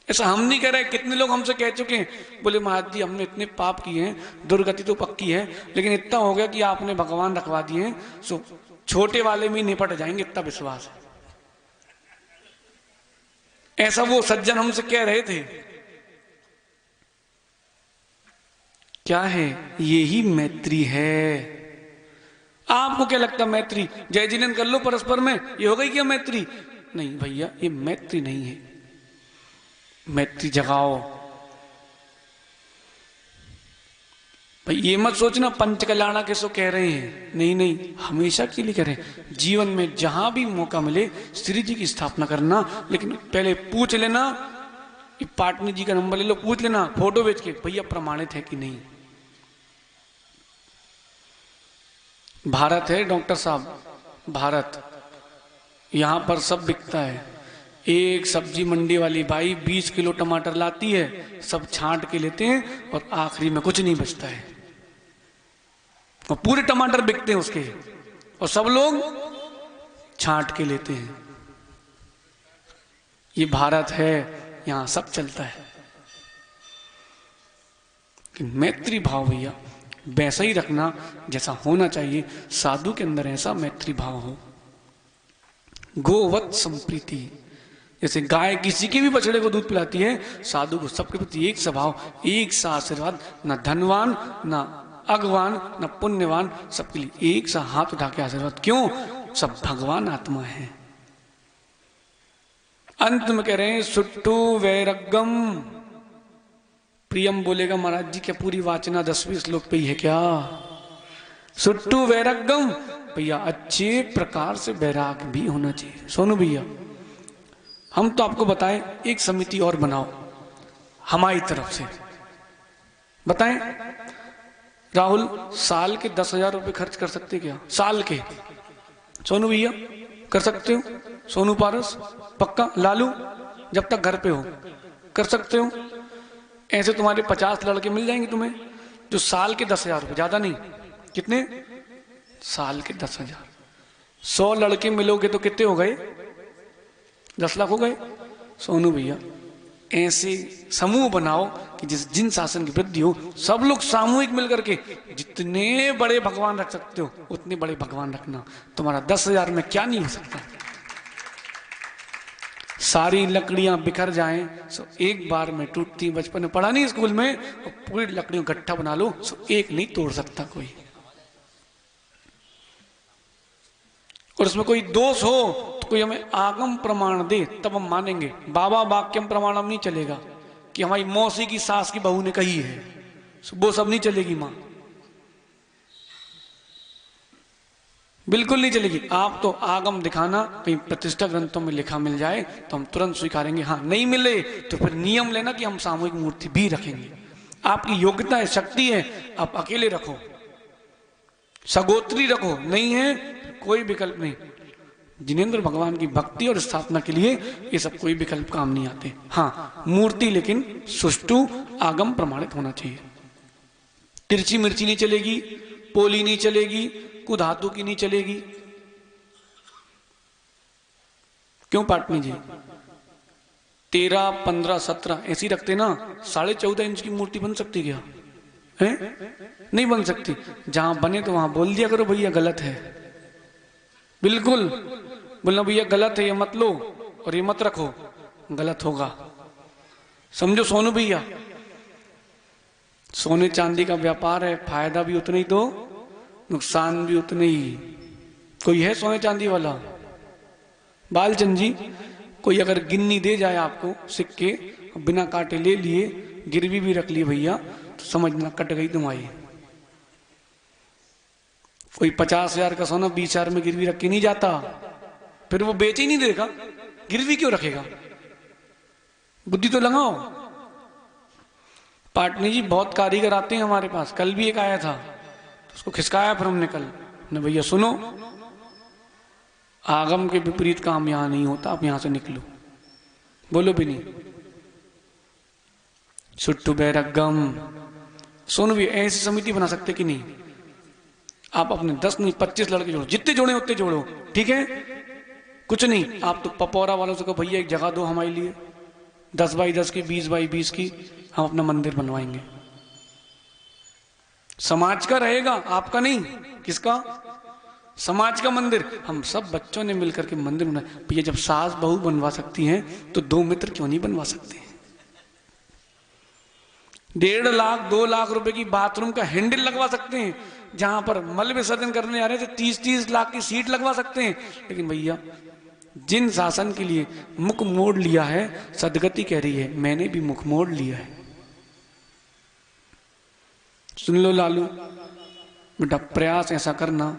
ऐसा हम नहीं कह रहे, कितने लोग हमसे कह चुके हैं, बोले महाराज जी हमने इतने पाप किए हैं, दुर्गति तो पक्की है, लेकिन इतना हो गया कि आपने भगवान रखवा दिए हैं, सो छोटे वाले में निपट जाएंगे, इतना विश्वास है। ऐसा वो सज्जन हमसे कह रहे थे। क्या है? यही मैत्री है। आपको क्या लगता मैत्री? जय जिनेन्द्र कर लो परस्पर में, ये हो गई क्या मैत्री? नहीं भैया, ये मैत्री नहीं है। मैत्री जगाओ भाई। ये मत सोचना पंच कल्याणा के सो कह रहे हैं, नहीं नहीं, हमेशा के लिए कह रहे हैं। जीवन में जहां भी मौका मिले श्री जी की स्थापना करना, लेकिन पहले पूछ लेना, पाटनी जी का नंबर ले लो, पूछ लेना फोटो भेज के, भैया प्रमाणित है कि नहीं। भारत है डॉक्टर साहब, भारत, यहां पर सब बिकता है। एक सब्जी मंडी वाली बाई 20 किलो टमाटर लाती है, सब छांट के लेते हैं और आखिरी में कुछ नहीं बचता है, और पूरे टमाटर बिकते हैं उसके, और सब लोग छांट के लेते हैं। ये भारत है, यहां सब चलता है। मैत्री भाव भैया वैसा ही रखना जैसा होना चाहिए। साधु के अंदर ऐसा मैत्री भाव हो। गोवत संप्रीति, जैसे गाय किसी के भी बछड़े को दूध पिलाती है, साधु को सबके प्रति एक स्वभाव, एक सा आशीर्वाद, न धनवान न अगवान न पुण्यवान, सबके लिए एक सा हाथ उठा के आशीर्वाद। क्यों? सब भगवान आत्मा है। अंत में कह रहे हैं सुट्टू वैरगम। प्रियम बोलेगा महाराज जी क्या पूरी वाचना 10वें श्लोक पे ही है क्या? सुट्टू वैराग्यम भैया, अच्छे प्रकार से वैराग भी होना चाहिए। सोनू भैया, हम तो आपको बताएं एक समिति और बनाओ हमारी तरफ से, बताएं। राहुल, साल के 10,000 रुपए खर्च कर सकते क्या? साल के? सोनू भैया कर सकते हो? सोनू पारस पक्का? लालू जब तक घर पे हो कर सकते हो? ऐसे तुम्हारे 50 लड़के मिल जाएंगे तुम्हें जो साल के 10,000 रुपये, ज्यादा नहीं, कितने साल के 10,000। 100 लड़के मिलोगे तो कितने हो गए? 10 लाख हो गए। सोनू भैया ऐसे समूह बनाओ कि जिन शासन की वृद्धि हो, सब लोग सामूहिक मिलकर के जितने बड़े भगवान रख सकते हो उतने बड़े भगवान रखना। तुम्हारा 10,000 में क्या नहीं हो सकता। सारी लकड़ियां बिखर जाएं सो एक बार में टूटती। बचपन में पढ़ा नहीं स्कूल में? और पूरी लकड़ियों गट्ठा बना लो सो एक नहीं तोड़ सकता कोई। और उसमें कोई दोष हो तो कोई हमें आगम प्रमाण दे तब हम मानेंगे। बाबा वाक्यम प्रमाणम नहीं चलेगा कि हमारी मौसी की सास की बहू ने कही है, वो सब नहीं चलेगी मां, बिल्कुल नहीं चलेगी। आप तो आगम दिखाना, कहीं प्रतिष्ठा ग्रंथों में लिखा मिल जाए तो हम तुरंत स्वीकारेंगे। हाँ नहीं मिले तो फिर नियम लेना कि हम सामूहिक मूर्ति भी रखेंगे। आपकी योग्यता है, शक्ति है, आप अकेले रखो, सगोत्री रखो, नहीं है कोई विकल्प नहीं। जिनेंद्र भगवान की भक्ति और स्थापना के लिए ये सब कोई विकल्प काम नहीं आते। हाँ मूर्ति लेकिन सुष्टु आगम प्रमाणित होना चाहिए। तिरछी मिर्ची नहीं चलेगी, पोली नहीं चलेगी, कुधातु की नहीं चलेगी। क्यों पाटनी जी? 13, 15, 17 ऐसी रखते ना, 14.5 इंच की मूर्ति बन सकती क्या है? नहीं बन सकती। जहां बने तो वहां बोल दिया करो भैया गलत है, बिल्कुल बोलना भैया गलत है, ये मत लो और ये मत रखो, गलत होगा। समझो सोनू भैया, सोने चांदी का व्यापार है, फायदा भी उतना ही तो नुकसान भी उतने ही। कोई है सोने चांदी वाला? बालचंद जी, कोई अगर गिन्नी दे जाए आपको सिक्के, बिना काटे ले लिए, गिरवी भी रख लिए भैया, तो समझना कट गई तुम्हारी। कोई 50,000 का सोना 20,000 में गिरवी रख के नहीं जाता, फिर वो बेच ही नहीं देगा, गिरवी क्यों रखेगा? बुद्धि तो लगाओ। पाटनी जी बहुत कारीगर आते हैं हमारे पास, कल भी एक आया था तो उसको खिसकाया फिर हमने कल ने, भैया सुनो, आगम के विपरीत काम यहां नहीं होता, आप यहां से निकलो। बोलो भी नहीं, सुट्टू बैरगम। सुनो भी, ऐसी समिति बना सकते कि नहीं? आप अपने 10 नहीं 25 लड़के जोड़ो, जितने जोड़े उतने जोड़ो, ठीक है? कुछ नहीं, आप तो पपौरा वालों से कहो भैया एक जगह दो हमारे लिए, 10 बाई 10 की, 20 बाई 20 की, हम अपना मंदिर बनवाएंगे। समाज का रहेगा, आपका नहीं। किसका? समाज का मंदिर। हम सब बच्चों ने मिलकर के मंदिर बनाया। भैया जब सास बहू बनवा सकती हैं तो 2 मित्र क्यों नहीं बनवा सकते? 1.5 लाख 2 लाख रुपए की बाथरूम का हैंडल लगवा सकते हैं। जहां पर मल विसर्जन करने आ रहे थे 30-30 लाख की सीट लगवा सकते हैं। लेकिन भैया जिन शासन के लिए मुख मोड़ लिया है, सदगति कह रही है मैंने भी मुख मोड़ लिया है। सुन लो लालू बेटा, प्रयास ऐसा करना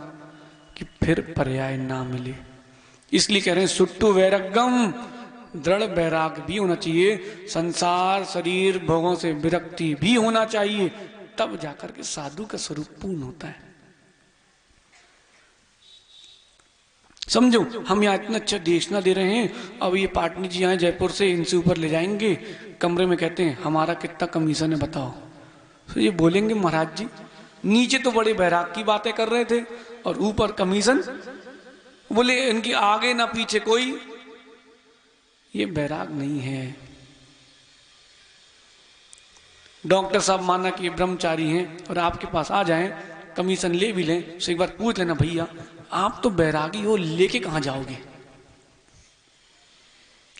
कि फिर पर्याय ना मिले। इसलिए कह रहे हैं सुट्टू वैराग्यम, दृढ़ वैराग भी होना चाहिए, संसार शरीर भोगों से विरक्ति भी होना चाहिए, तब जाकर के साधु का स्वरूप पूर्ण होता है। समझो, हम यहाँ इतना अच्छा देशना दे रहे हैं, अब ये पाटनी जी आए जयपुर से, इनसे ऊपर ले जाएंगे कमरे में, कहते हैं हमारा कितना कमीशन है बताओ। तो ये बोलेंगे महाराज जी नीचे तो बड़े बैराग की बातें कर रहे थे और ऊपर कमीशन। बोले इनकी आगे ना पीछे कोई, ये बैराग नहीं है। डॉक्टर साहब माना कि ये ब्रह्मचारी हैं और आपके पास आ जाएं, कमीशन ले भी लें, तो एक बार पूछ लेना भैया आप तो बैरागी हो, लेके कहां जाओगे?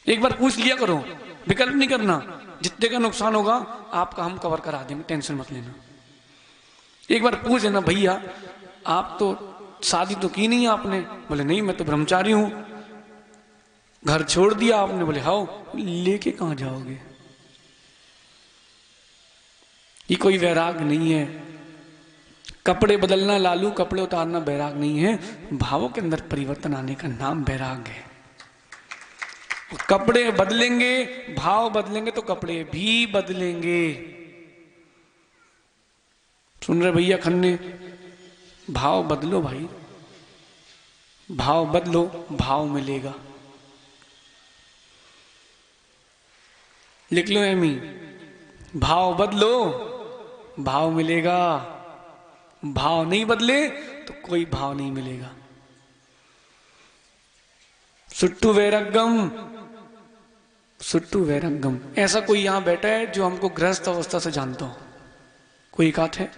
एक बार पूछ लिया करो, विकल्प नहीं करना। जितने का नुकसान होगा आपका हम कवर करा देंगे, टेंशन मत लेना। एक बार पूछ लेना भैया आप तो शादी तो की नहीं आपने? बोले नहीं मैं तो ब्रह्मचारी हूं। घर छोड़ दिया आपने? बोले हाँ। लेके कहां जाओगे? ये कोई वैराग नहीं है। कपड़े बदलना लालू, कपड़े उतारना बैराग नहीं है। भावों के अंदर परिवर्तन आने का नाम बैराग है। कपड़े बदलेंगे, भाव बदलेंगे तो कपड़े भी बदलेंगे। सुन रहे भैया खन्ने? भाव बदलो भाई, भाव बदलो, भाव मिलेगा। लिख लो एमी, भाव बदलो भाव मिलेगा, भाव नहीं बदले तो कोई भाव नहीं मिलेगा। सुट्टू वैराग्यम, सुट्टू वैराग्यम। ऐसा कोई यहां बैठा है जो हमको गृहस्थ अवस्था से जानता हो? कोई एक आध है?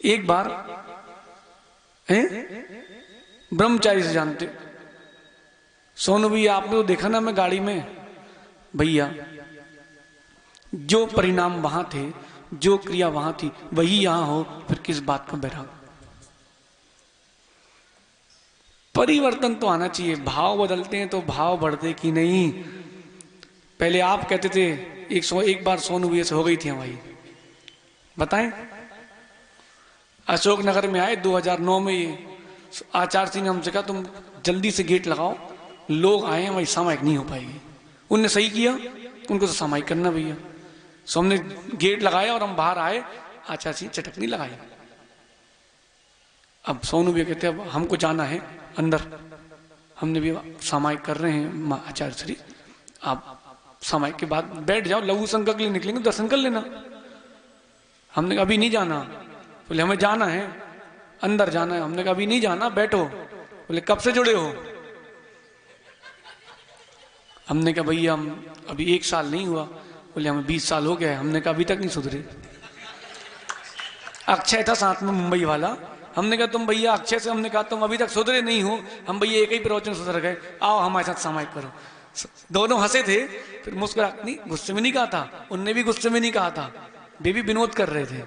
एक बार है? ब्रह्मचारी से जानते? सोनू भैया आपने तो देखा ना मैं गाड़ी में, भैया जो परिणाम वहां थे, जो क्रिया वहां थी, वही यहां हो, फिर किस बात का बैराग? परिवर्तन तो आना चाहिए। भाव बदलते हैं तो भाव बढ़ते कि नहीं? पहले आप कहते थे एक बार सोनू भैया से हो गई थी हमारी, बताएं। अशोक नगर में आए 2009 में, ये आचार्य सिंह ने हमसे कहा तुम जल्दी से गेट लगाओ, लोग आए हैं, वही सामायिक नहीं हो पाएगी। उनने सही किया, उनको तो सामायिक करना भैया। सो हमने गेट लगाया और हम बाहर आए, आचार्य सिंह चटक नहीं लगाई। अब सोनू भैया कहते अब हमको जाना है अंदर, हमने भी सामायिक कर रहे हैं आचार्य श्री, आप सामायिक के बाद बैठ जाओ, लघु संकल्प के लिए निकलेंगे, दर्शन कर लेना। हमने कहा अभी नहीं जाना। बोले हमें जाना है, अंदर जाना है। हमने कहा अभी नहीं जाना, बैठो। बोले कब से जुड़े हो? हमने कहा भैया हम अभी 1 साल नहीं हुआ। बोले हमें 20 साल हो गया है। हमने कहा अभी तक नहीं सुधरे। अक्षय था साथ में मुंबई वाला, हमने कहा तुम भैया अक्षय से, हमने कहा तुम अभी तक सुधरे नहीं हो। हम भैया एक ही प्रवचन सुधर गए, आओ हमारे साथ सामायिक करो। दोनों हंसे थे, फिर मुस्कुरा, नहीं गुस्से में नहीं कहा था, उनने भी गुस्से में नहीं कहा था, वे भी विनोद कर रहे थे।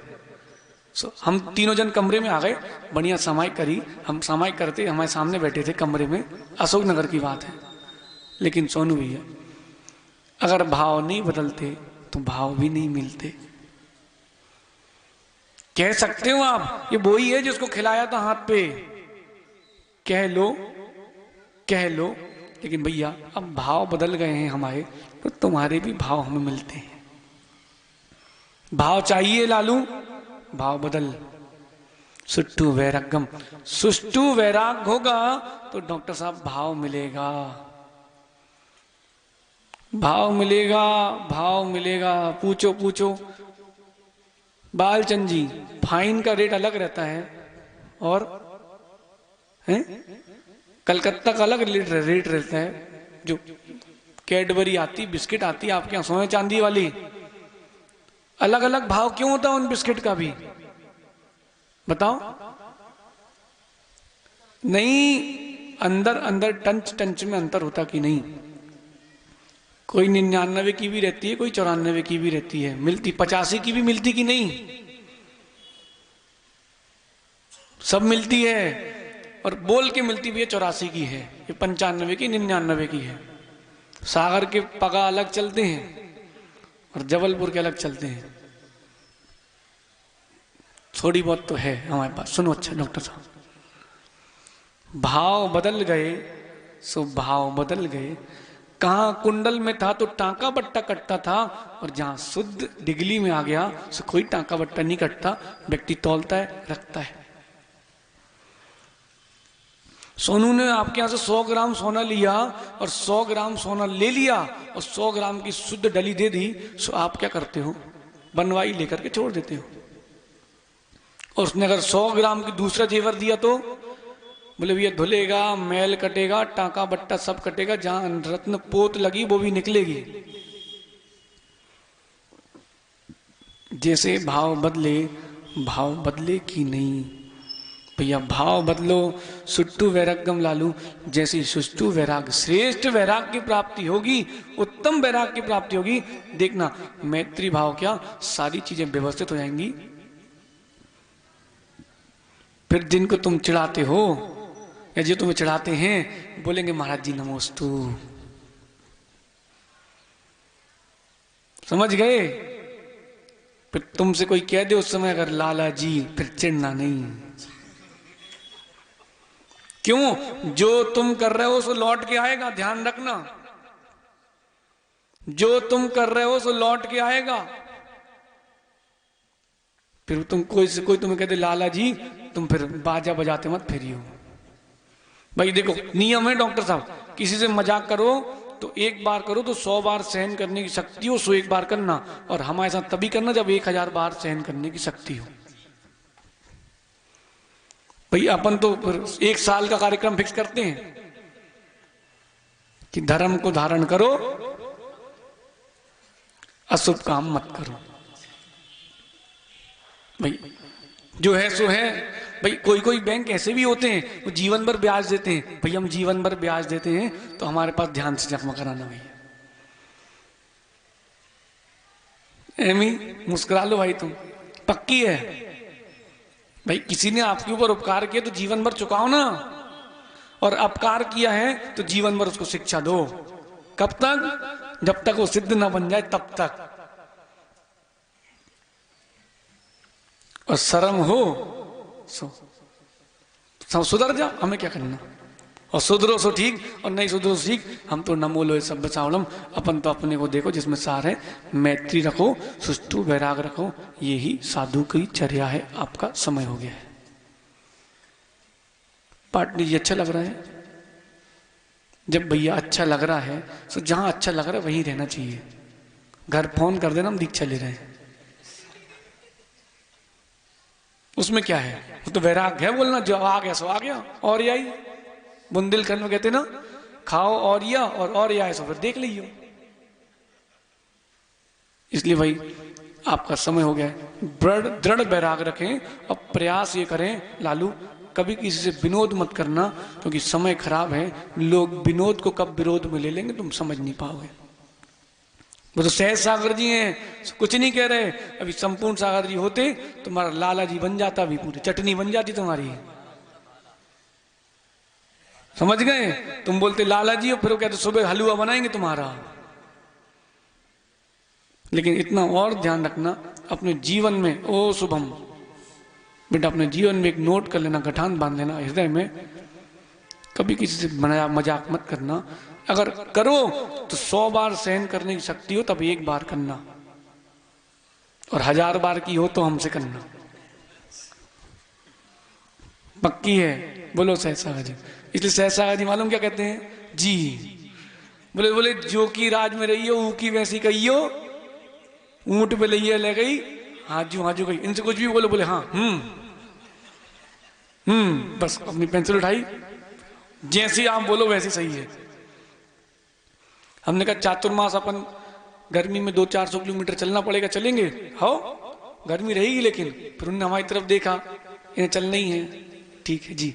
हम तीनों जन कमरे में आ गए, बढ़िया सामायिक करी। हम सामायिक करते हमारे सामने बैठे थे कमरे में, अशोक नगर की बात है। लेकिन सोनू भैया, अगर भाव नहीं बदलते तो भाव भी नहीं मिलते। कह सकते हो आप ये वही है जिसको खिलाया था हाथ पे, कह लो कह लो, लेकिन भैया अब भाव बदल गए हैं हमारे, तो तुम्हारे भी भाव हमें मिलते हैं। भाव चाहिए लालू, भाव बदल। सुट्टू वैराग्यम, सुष्टु वैराग होगा तो डॉक्टर साहब भाव मिलेगा, भाव मिलेगा, भाव मिलेगा। पूछो पूछो बालचंद जी, फाइन का रेट अलग रहता है और है कलकत्ता का अलग रेट रहता है। जो कैडबरी आती, बिस्किट आती आपके यहाँ सोने चांदी वाली, अलग अलग भाव क्यों होता है उन बिस्किट का भी? बताओ। नहीं, अंदर अंदर टंच टंच में अंतर होता कि नहीं? कोई 99 की भी रहती है, कोई 94 की भी रहती है, मिलती 85 की भी मिलती कि नहीं? सब मिलती है, और बोल के मिलती भी है 84 की है, ये 95 की 99 की है। सागर के पगा अलग चलते हैं और जबलपुर के अलग चलते हैं। थोड़ी बहुत तो है हमारे पास। सुनो अच्छा डॉक्टर साहब, भाव बदल गए सो भाव बदल गए। कहाँ कुंडल में था तो टांका बट्टा कटता था, और जहां शुद्ध डिगली में आ गया सो कोई टांका बट्टा नहीं कटता, व्यक्ति तौलता है, रखता है। सोनू ने आपके यहां से 100 ग्राम सोना लिया और 100 ग्राम सोना ले लिया और 100 ग्राम की शुद्ध डली दे दी, सो आप क्या करते हो? बनवाई लेकर के छोड़ देते हो। और उसने अगर 100 ग्राम की दूसरा जेवर दिया तो बोले भैया धुलेगा, मैल कटेगा, टांका बट्टा सब कटेगा, जहां रत्न पोत लगी वो भी निकलेगी। जैसे भाव बदले कि नहीं? भैया भाव बदलो, सुट्टू वैराग्यम लालू। जैसी सुष्टु वैराग, श्रेष्ठ वैराग की प्राप्ति होगी, उत्तम वैराग की प्राप्ति होगी, देखना मैत्री भाव क्या सारी चीजें व्यवस्थित हो जाएंगी। फिर जिनको तुम चिढ़ाते हो या जो तुम्हें चढ़ाते हैं बोलेंगे महाराज जी नमोस्तु। समझ गए? फिर तुमसे कोई कह दे उस समय अगर लाला जी, फिर चिढ़ना नहीं। क्यों? जो तुम कर रहे हो सो लौट के आएगा, ध्यान रखना। जो तुम कर रहे हो सो लौट के आएगा। फिर तुम कोई तुम्हें कहते लाला जी, तुम फिर बाजा बजाते मत फिरियो। भाई देखो नियम है डॉक्टर साहब, किसी से मजाक करो तो एक बार करो तो 100 बार सहन करने की शक्ति हो, 101 बार करना, और हमारे साथ तभी करना जब 1000 बार सहन करने की शक्ति हो। भाई अपन तो 1 साल का कार्यक्रम फिक्स करते हैं कि धर्म को धारण करो, अशुभ काम मत करो। भाई जो है सो है। भाई कोई कोई बैंक ऐसे भी होते हैं वो जीवन भर ब्याज देते हैं। भाई हम जीवन भर ब्याज देते हैं तो हमारे पास ध्यान से जमा कराना भैया। एमी मुस्कुरा लो भाई, तुम पक्की है। भाई किसी ने आपके ऊपर उपकार किया तो जीवन भर चुकाओ ना, और अपकार किया है तो जीवन भर उसको शिक्षा दो। कब तक? जब तक वो सिद्ध ना बन जाए तब तक। और शर्म हो सो सुधर जा, हमें क्या करना। और सुधरो सो ठीक, और नहीं सुधरो सो ठीक। हम तो नमो लोए सब चावलम, अपन तो अपने को देखो जिसमें सार है। मैत्री रखो, सुष्टु वैराग रखो, यही साधु की चर्या है। आपका समय हो गया है। पार्टनर जी अच्छा लग रहा है? जब भैया अच्छा लग रहा है तो जहां अच्छा लग रहा है वहीं रहना चाहिए। घर फोन कर देना हम दीक्षा ले रहे हैं, उसमें क्या है? वो तो वैराग है बोलना, जो आ गया सो आ गया। और यही बुंदेलखंड में कहते ना, खाओ और या और या सो फिर देख लियो। इसलिए भाई आपका समय हो गया है। दृढ़ वैराग रखें और प्रयास ये करें लालू, कभी किसी से विनोद मत करना, क्योंकि समय खराब है। लोग विनोद को कब विरोध में ले लेंगे तुम समझ नहीं पाओगे। वो तो सहज सागर जी हैं, कुछ नहीं कह रहे। अभी संपूर्ण सागर जी होते तुम्हारा लाला जी बन जाता, अभी पूरी चटनी बन जाती तुम्हारी। समझ गए? तुम बोलते लाला जी और फिर वो कहते सुबह हलवा बनाएंगे तुम्हारा। लेकिन इतना और ध्यान रखना अपने जीवन में, ओ शुभम बेटा, अपने जीवन में एक नोट कर लेना, गठान बांध लेना हृदय में, कभी किसी से मजाक मत करना। अगर करो तो 100 बार सहन करने की शक्ति हो तब 1 बार करना, और 1000 बार की हो तो हमसे करना। पक्की है? बोलो सहसा जी। इसलिए सहसा जी मालूम क्या कहते हैं जी? बोले बोले जो की राज में रही हो ऊ की वैसी कही हो, ऊंट पे लइए ले गई हाजू गई। इनसे कुछ भी बोलो, बोले हाँ बस अपनी पेंसिल उठाई, जैसी आप बोलो वैसी सही है। हमने कहा चातुर्मास अपन गर्मी में 200-400 किलोमीटर चलना पड़ेगा, चलेंगे? हो गर्मी रहेगी, लेकिन फिर उन्होंने हमारी तरफ देखा, इन्हें चलना ही है। ठीक है जी,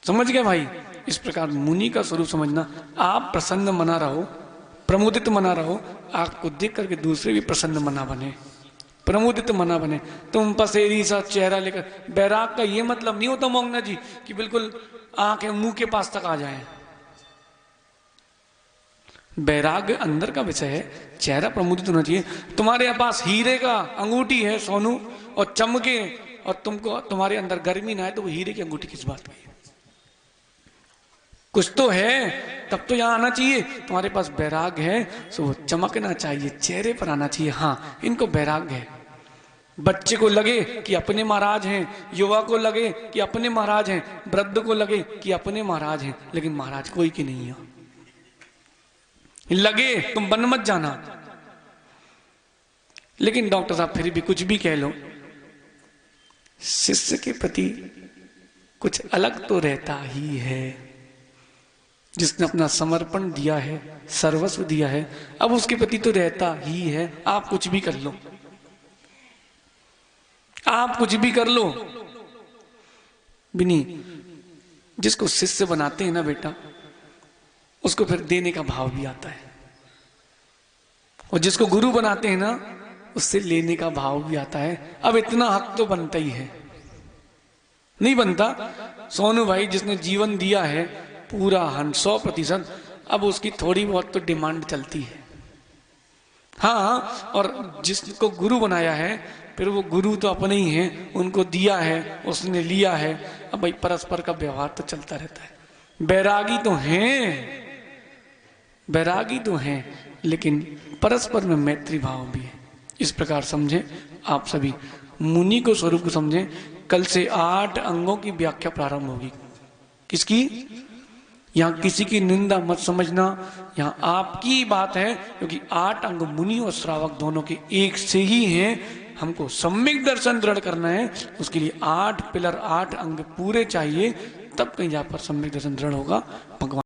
समझ गए भाई? इस प्रकार मुनि का स्वरूप समझना। आप प्रसन्न मना रहो, प्रमोदित मना रहो, आपको देख करके दूसरे भी प्रसन्न मना बने, प्रमोदित मना बने। तुम पसेरी सा चेहरा लेकर, बैराग का ये मतलब नहीं होता मोंगना जी कि बिल्कुल आंखें मुंह के पास तक आ जाएं। बैराग अंदर का विषय है, चेहरा प्रमुदित होना चाहिए। तुम्हारे पास हीरे का अंगूठी है सोनू और चमके, और तुमको तुम्हारे अंदर गर्मी ना है, तो वो हीरे की अंगूठी किस बात की? कुछ तो है, तब तो यहां आना चाहिए। तुम्हारे पास बैराग है तो चमकना चाहिए, चेहरे पर आना चाहिए। हाँ, इनको बैराग है। बच्चे को लगे कि अपने महाराज हैं, युवा को लगे कि अपने महाराज हैं, वृद्ध को लगे कि अपने महाराज हैं, लेकिन महाराज कोई की नहीं है। लगे तुम बन मत जाना। लेकिन डॉक्टर साहब फिर भी कुछ भी कह लो, शिष्य के प्रति कुछ अलग तो रहता ही है। जिसने अपना समर्पण दिया है, सर्वस्व दिया है, अब उसके प्रति तो रहता ही है। आप कुछ भी कर लो, आप कुछ भी कर लो बिनी, जिसको शिष्य बनाते हैं ना बेटा, उसको फिर देने का भाव भी आता है। और जिसको गुरु बनाते हैं ना, उससे लेने का भाव भी आता है। अब इतना हक तो बनता ही है, नहीं बनता? सोनू भाई जिसने जीवन दिया है पूरा 100%, अब उसकी थोड़ी बहुत तो डिमांड चलती है। हाँ, और जिसको गुरु बनाया है, फिर वो गुरु तो अपने ही हैं, उनको दिया है, उसने लिया है। अब भाई परस्पर का व्यवहार तो चलता रहता है। बैरागी तो हैं, बैरागी तो हैं, लेकिन परस्पर में मैत्री भाव भी है। इस प्रकार समझे आप सभी, मुनि को स्वरूप को समझें कल से 8 अंगों की व्याख्या प्रारंभ होगी। किसकी? यहाँ किसी की निंदा मत समझना, यहाँ आपकी बात है, क्योंकि 8 अंग मुनि और श्रावक दोनों के एक से ही हैं। हमको सम्यक दर्शन दृढ़ करना है, उसके लिए 8 पिलर 8 अंग पूरे चाहिए, तब कहीं जा पर सम्यक दर्शन दृढ़ होगा। भगवान